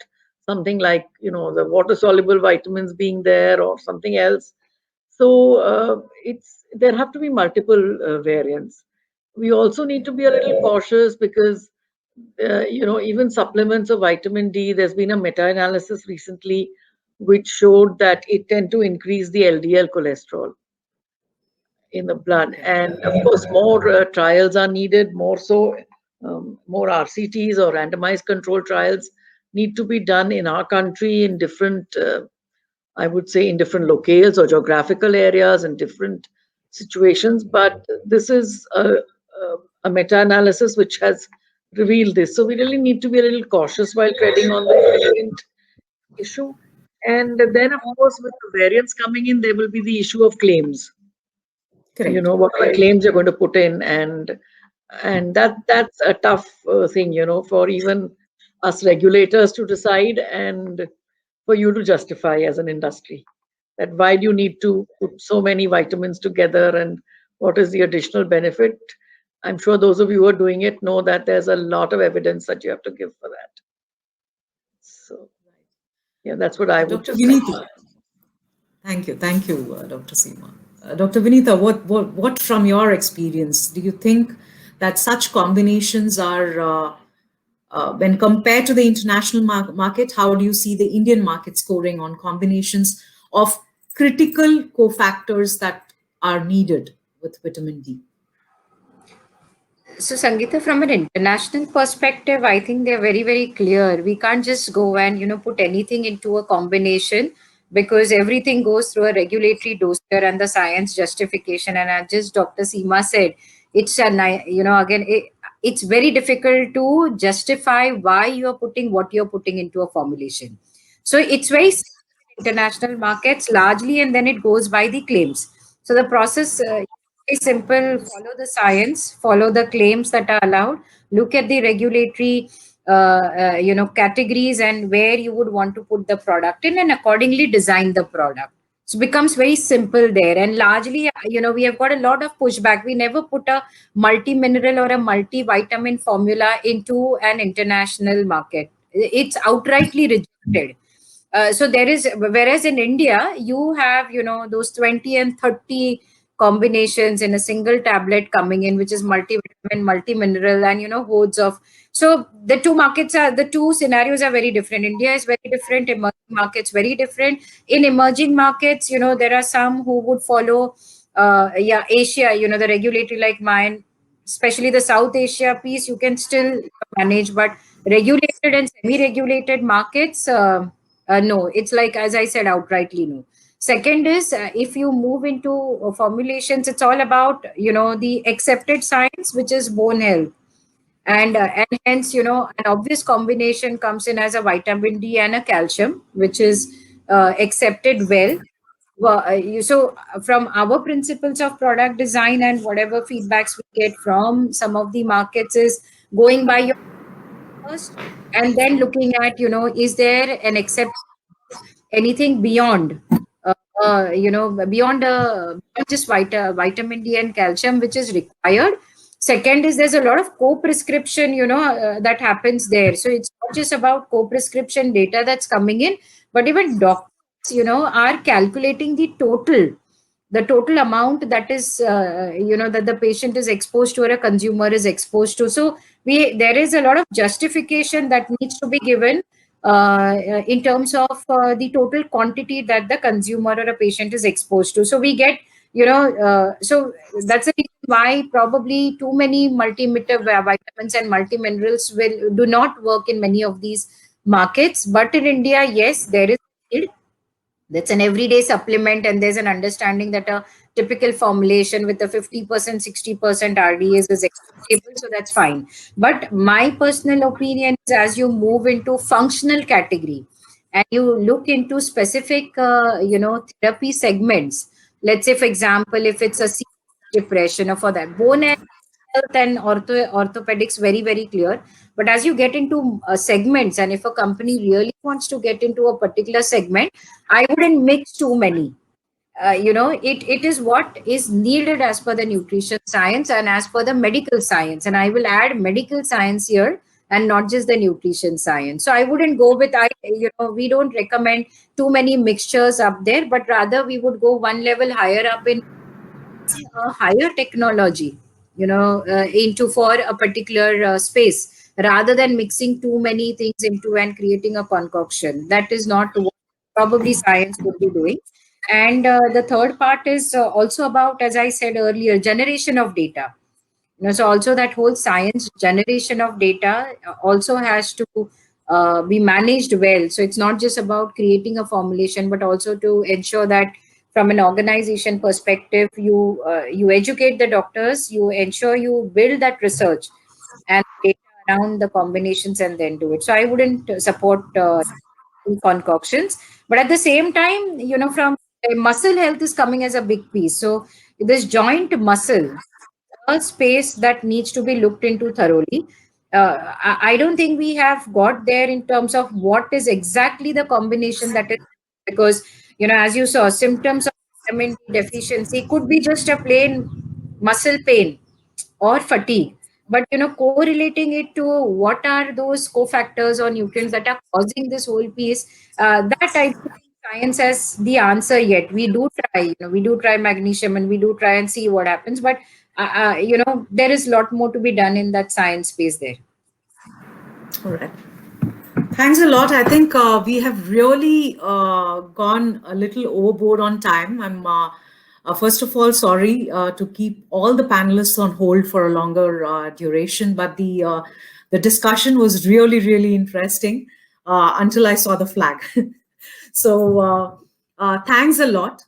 something like, the water-soluble vitamins being there or something else. So there have to be multiple variants. We also need to be a little cautious because, even supplements of vitamin D, there's been a meta-analysis recently which showed that it tend to increase the LDL cholesterol in the blood. And of course, more trials are needed, more RCTs or randomized control trials need to be done in our country in different, I would say, in different locales or geographical areas and different situations. But this is a meta-analysis which has revealed this. So we really need to be a little cautious while treading on the variant issue. And then, of course, with the variants coming in, there will be the issue of claims. Correct. What are the claims you're going to put in, and that's a tough thing, for even us regulators to decide, and for you to justify as an industry that why do you need to put so many vitamins together, and what is the additional benefit. I'm sure those of you who are doing it know that there's a lot of evidence that you have to give for that. So, yeah, that's what I would Dr. just like to Vinita. Thank you, Dr. Seema. Dr. Vinita, what from your experience do you think that such combinations are, when compared to the international market, how do you see the Indian market scoring on combinations of critical cofactors that are needed with vitamin D? So, Sangeeta, from an international perspective, I think they're very, very clear. We can't just go and put anything into a combination, because everything goes through a regulatory dossier and the science justification. And as just Dr. Seema said, it's again, it's very difficult to justify why you're putting what you're putting into a formulation. So it's very international markets largely, and then it goes by the claims. So the process is simple: follow the science, follow the claims that are allowed, look at the regulatory categories and where you would want to put the product in, and accordingly design the product. So it becomes very simple there. And largely, we have got a lot of pushback. We never put a multi-mineral or a multivitamin formula into an international market. It's outrightly rejected. So there is, whereas in India, you have, those 20 and 30 combinations in a single tablet coming in, which is multivitamin, multi-mineral, and, hordes of. So the two scenarios are very different. India is very different, emerging markets very different. In emerging markets, there are some who would follow, Asia, the regulatory like mine, especially the South Asia piece, you can still manage, but regulated and semi-regulated markets, no, it's like, as I said, outrightly no. Second is, if you move into formulations, it's all about, the accepted science, which is bone health. And hence, an obvious combination comes in as a vitamin D and a calcium, which is accepted well. So from our principles of product design and whatever feedbacks we get from some of the markets is going by your first, and then looking at, is there an accept anything beyond, beyond just vitamin D and calcium, which is required. Second is, there's a lot of co-prescription, that happens there. So it's not just about co-prescription data that's coming in, but even doctors, are calculating the total amount that is, that the patient is exposed to or a consumer is exposed to. So there is a lot of justification that needs to be given in terms of the total quantity that the consumer or a patient is exposed to. So we get, so that's the reason why probably too many vitamins and multiminerals do not work in many of these markets. But in India, yes, there is need. That's an everyday supplement, and there's an understanding that a typical formulation with a 50%, 60% RDAs is acceptable, so that's fine. But my personal opinion is, as you move into functional category and you look into specific, therapy segments, let's say, for example, if it's a depression or for that bone health and orthopedics, very, very clear. But as you get into segments, and if a company really wants to get into a particular segment, I wouldn't mix too many. It is what is needed as per the nutrition science and as per the medical science. And I will add medical science here and not just the nutrition science. So I wouldn't go with, we don't recommend too many mixtures up there, but rather we would go one level higher up in a higher technology, into for a particular space, rather than mixing too many things into and creating a concoction. That is not what probably science would be doing. And the third part is also about, as I said earlier, generation of data. So also that whole science generation of data also has to be managed well. So it's not just about creating a formulation, but also to ensure that from an organization perspective, you educate the doctors, you ensure you build that research and data around the combinations, and then do it. So I wouldn't support concoctions, but at the same time, from muscle health is coming as a big piece. So this joint muscle, a space that needs to be looked into thoroughly. I don't think we have got there in terms of what is exactly the combination that is, because, as you saw, symptoms of vitamin D deficiency could be just a plain muscle pain, or fatigue. But correlating it to what are those cofactors or nutrients that are causing this whole piece, that I don't think science has the answer yet. We do try, we do try magnesium and we do try and see what happens. But there is a lot more to be done in that science space there. All right. Thanks a lot. I think we have really gone a little overboard on time. I'm first of all sorry to keep all the panelists on hold for a longer duration, but the discussion was really, really interesting until I saw the flag. So thanks a lot.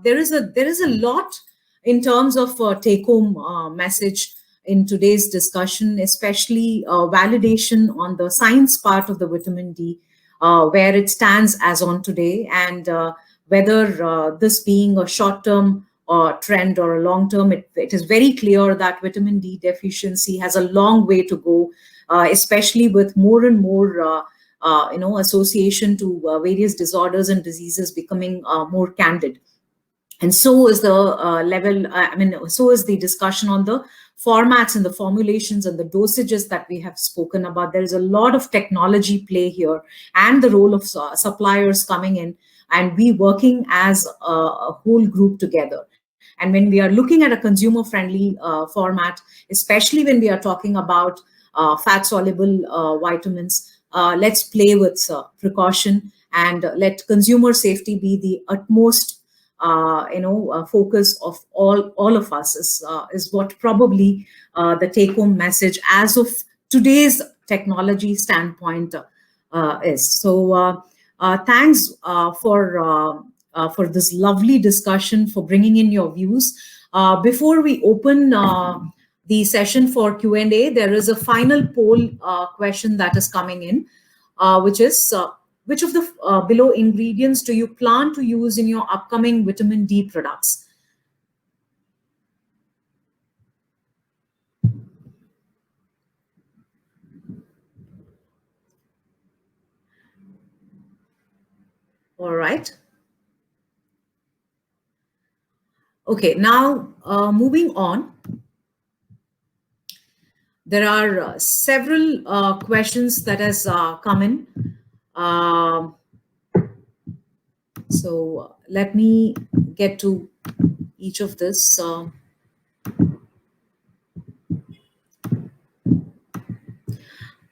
There is a lot in terms of take-home message in today's discussion, especially validation on the science part of the vitamin D, where it stands as on today, and whether this being a short-term trend or a long-term, it is very clear that vitamin D deficiency has a long way to go, especially with more and more association to various disorders and diseases becoming more candid. And so is the so is the discussion on the formats and the formulations and the dosages that we have spoken about. There is a lot of technology play here, and the role of suppliers coming in and we working as a whole group together. And when we are looking at a consumer-friendly format, especially when we are talking about fat-soluble vitamins, let's play with precaution and let consumer safety be the utmost focus of all of us, is what probably the take-home message as of today's technology standpoint is. So thanks for this lovely discussion, for bringing in your views. Before we open the session for Q&A, there is a final poll question that is coming in, which is, which of the below ingredients do you plan to use in your upcoming vitamin D products? All right. Okay, now moving on. There are several questions that has come in. So let me get to each of this.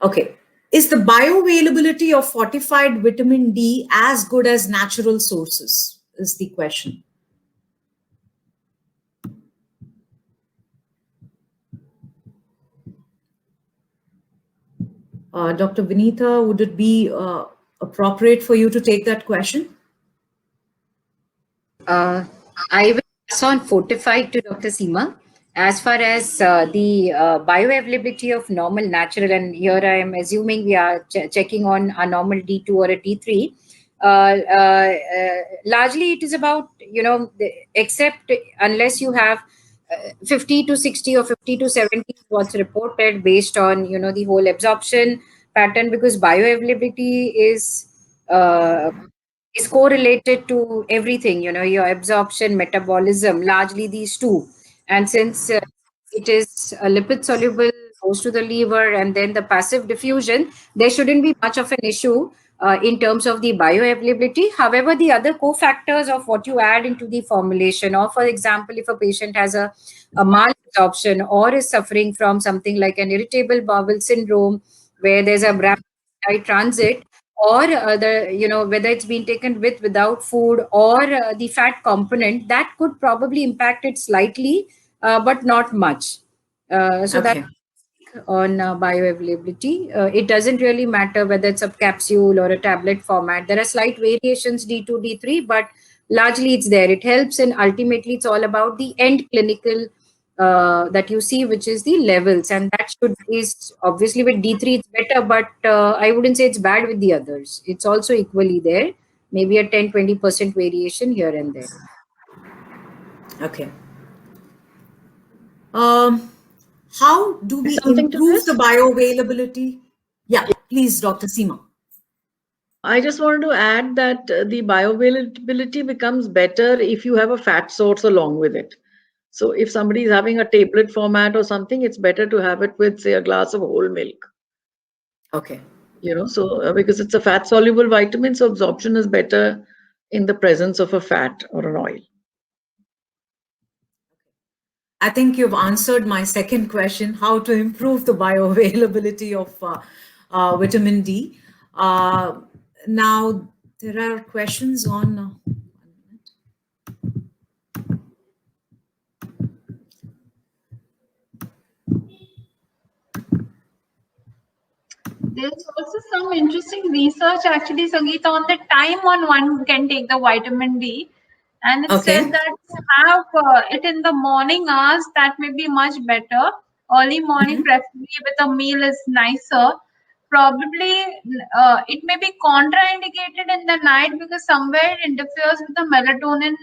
Okay. Is the bioavailability of fortified vitamin D as good as natural sources? Is the question. Dr. Vinita, would it be appropriate for you to take that question? I will pass on fortified to Dr. Seema. As far as the bioavailability of normal natural, and here I am assuming we are checking on a normal D2 or a D3, largely it is about, except unless you have 50 to 60 or 50 to 70 what's reported based on, the whole absorption pattern, because bioavailability is correlated to everything, your absorption, metabolism, largely these two. And since it is a lipid soluble, goes to the liver, and then the passive diffusion, there shouldn't be much of an issue in terms of the bioavailability. However, the other cofactors of what you add into the formulation, or for example, if a patient has a malabsorption or is suffering from something like an irritable bowel syndrome, where there's a rapid transit, or whether it's been taken without food, or the fat component, that could probably impact it slightly, but not much. So Okay. that on bioavailability, it doesn't really matter whether it's a capsule or a tablet format. There are slight variations D2, D3, but largely it's there. It helps, and ultimately it's all about the end clinical that you see, which is the levels, and that is obviously with D3 it's better, but I wouldn't say it's bad with the others. It's also equally there, maybe a 10-20% variation here and there. Okay. How do we improve the bioavailability? Yeah, please, Dr. Seema. I just wanted to add that the bioavailability becomes better if you have a fat source along with it. So if somebody is having a tablet format or something, it's better to have it with, say, a glass of whole milk. Okay. So because it's a fat soluble vitamin, so absorption is better in the presence of a fat or an oil. I think you've answered my second question, how to improve the bioavailability of vitamin D. Now, there are questions on. 1 minute. There's also some interesting research actually, Sangeeta, on the time on one can take the vitamin D. And it Okay. said that to have it in the morning hours, that may be much better. Early morning, preferably with a meal, is nicer. Probably it may be contraindicated in the night because somewhere it interferes with the melatonin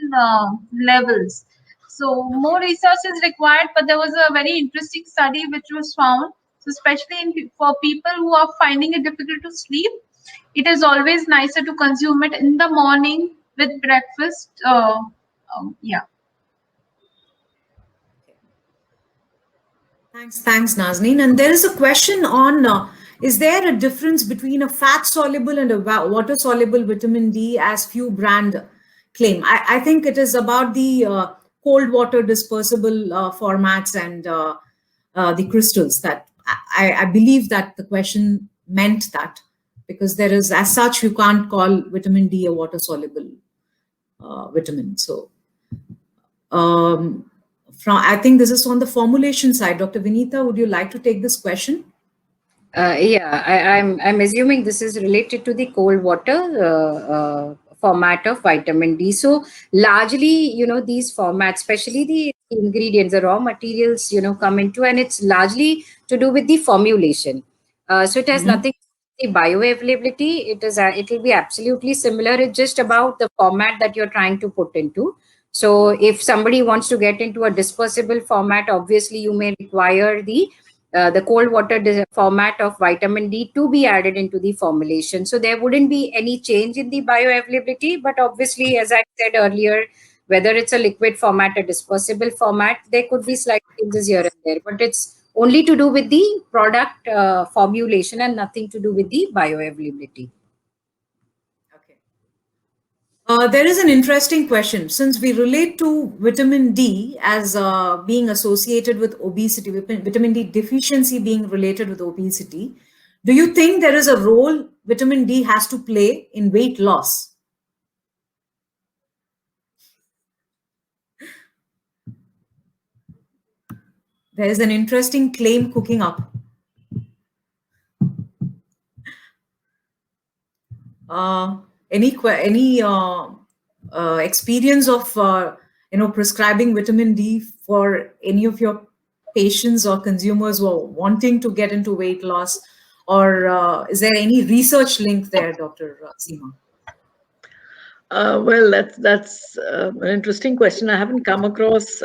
levels. So more research is required, but there was a very interesting study which was found. So especially for people who are finding it difficult to sleep, it is always nicer to consume it in the morning with breakfast. Yeah. Thanks, Nazneen. And there is a question on, is there a difference between a fat soluble and a water soluble vitamin D as few brand claim? I think it is about the cold water dispersible formats and the crystals that I believe that the question meant that, because there is, as such, you can't call vitamin D a water soluble vitamin. So, I think this is on the formulation side. Dr. Vinita, would you like to take this question? Yeah, I'm assuming this is related to the cold water format of vitamin D. So largely, these formats, especially the ingredients, the raw materials, come into, and it's largely to do with the formulation. So it has nothing to do with the bioavailability. It will be absolutely similar. It's just about the format that you're trying to put into. So if somebody wants to get into a dispersible format, obviously you may require the cold water format of vitamin D to be added into the formulation. So there wouldn't be any change in the bioavailability, but obviously, as I said earlier, whether it's a liquid format or dispersible format, there could be slight changes here and there, but it's only to do with the product formulation and nothing to do with the bioavailability. There is an interesting question. Since we relate to vitamin D as being associated with obesity, vitamin D deficiency being related with obesity, do you think there is a role vitamin D has to play in weight loss? There is an interesting claim cooking up. Any experience of prescribing vitamin D for any of your patients or consumers who are wanting to get into weight loss, or is there any research link there, Dr. Seema? Well, that's an interesting question. I haven't come across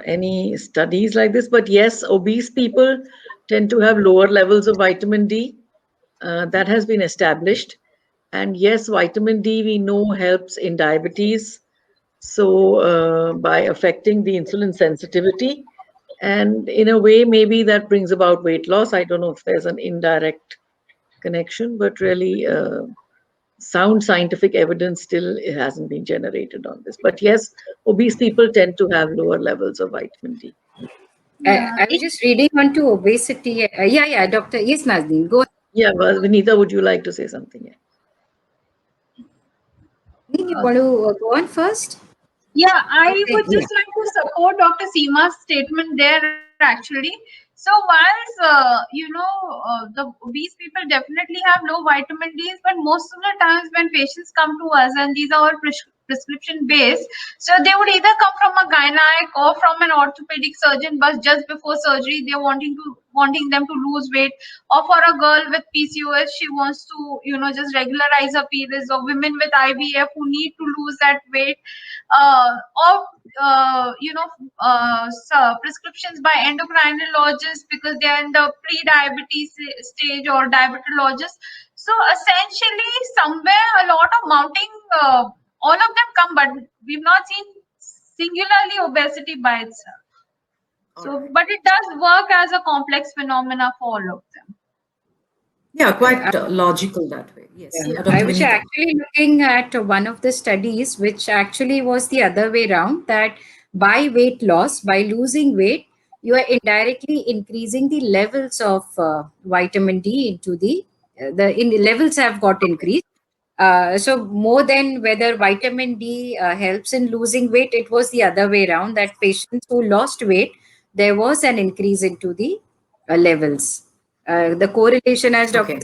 any studies like this, but yes, obese people tend to have lower levels of vitamin D. That has been established. And yes, vitamin D we know helps in diabetes. So by affecting the insulin sensitivity, and in a way, maybe that brings about weight loss. I don't know if there's an indirect connection, but really sound scientific evidence still it hasn't been generated on this. But yes, obese people tend to have lower levels of vitamin D. I was just reading on to obesity. Yeah, Doctor. Yes, Nazneen, go ahead. Yeah, well, Vinita, would you like to say something? Yeah. You want to go on first? Yeah, I Okay, would just like to support Dr. Seema's statement there actually. So whilst the obese people definitely have low vitamin Ds, but most of the times when patients come to us, and these are all prescription based, so they would either come from a gynec or from an orthopedic surgeon, but just before surgery they're wanting them to lose weight, or for a girl with PCOS, she wants to just regularize her periods, or women with IVF who need to lose that weight, prescriptions by endocrinologists because they are in the pre-diabetes stage, or diabetologists. So essentially, somewhere a lot of mounting, all of them come, but we've not seen singularly obesity by itself. So, Alright. but it does work as a complex phenomena for all of them. Yeah, quite logical that way. Yes. Yeah. Dr. I was Vinita. actually looking at one of the studies, which actually was the other way around, that by weight loss, by losing weight, you are indirectly increasing the levels of vitamin D into the levels have got increased. So more than whether vitamin D helps in losing weight, it was the other way around, that patients who lost weight, there was an increase into the levels. The correlation, as Dr. Okay.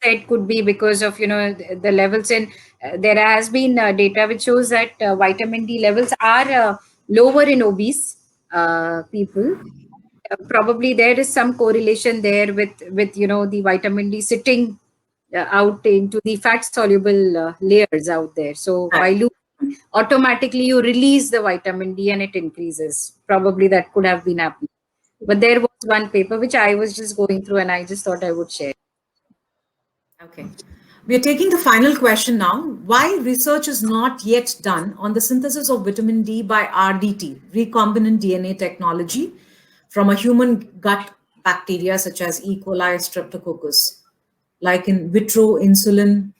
said, could be because of the levels in there has been data which shows that vitamin D levels are lower in obese people. Probably there is some correlation there with the vitamin D sitting out into the fat soluble layers out there. So by Right. automatically you release the vitamin D and it increases. Probably that could have been happening. But there was one paper which I was just going through and I just thought I would share. Okay. We are taking the final question now. Why research is not yet done on the synthesis of vitamin D by RDT, recombinant DNA technology, from a human gut bacteria such as E. coli, Streptococcus, like in vitro insulin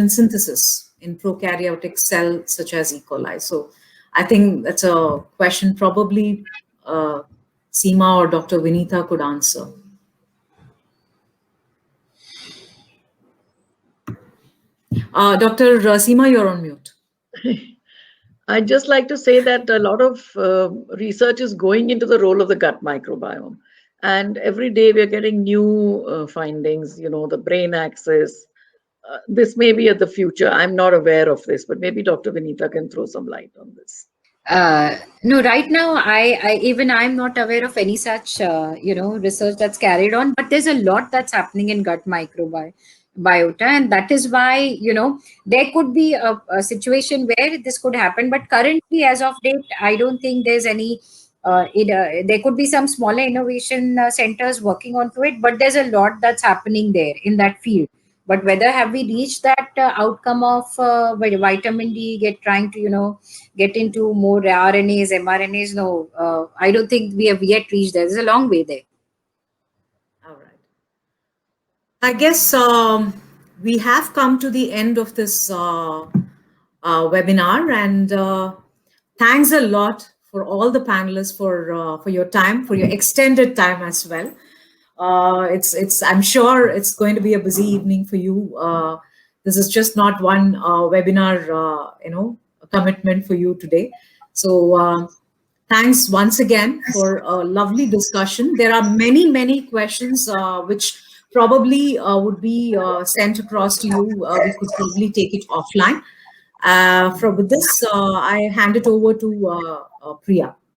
synthesis in prokaryotic cells such as E. coli. So I think that's a question probably Seema or Dr. Vinita could answer. Dr. Seema, you're on mute. I'd just like to say that a lot of research is going into the role of the gut microbiome. And every day we are getting new findings, the brain axis. This may be at the future. I'm not aware of this, but maybe Dr. Vinita can throw some light on this. No, right now I'm not aware of any such research that's carried on, but there's a lot that's happening in gut microbiota, and that is why there could be a situation where this could happen. But currently, as of date, I don't think there's any. There could be some smaller innovation centers working onto it, but there's a lot that's happening there in that field. But whether have we reached that outcome of vitamin D trying to get into more RNAs, mRNAs? No, I don't think we have yet reached there. There's a long way there. All right. I guess we have come to the end of this webinar, and thanks a lot for all the panelists for your time, for your extended time as well. I'm sure it's going to be a busy evening for you. This is just not one webinar, commitment for you today. So thanks once again for a lovely discussion. There are many, many questions which probably would be sent across to you. We could probably take it offline. With this, I hand it over to Priya.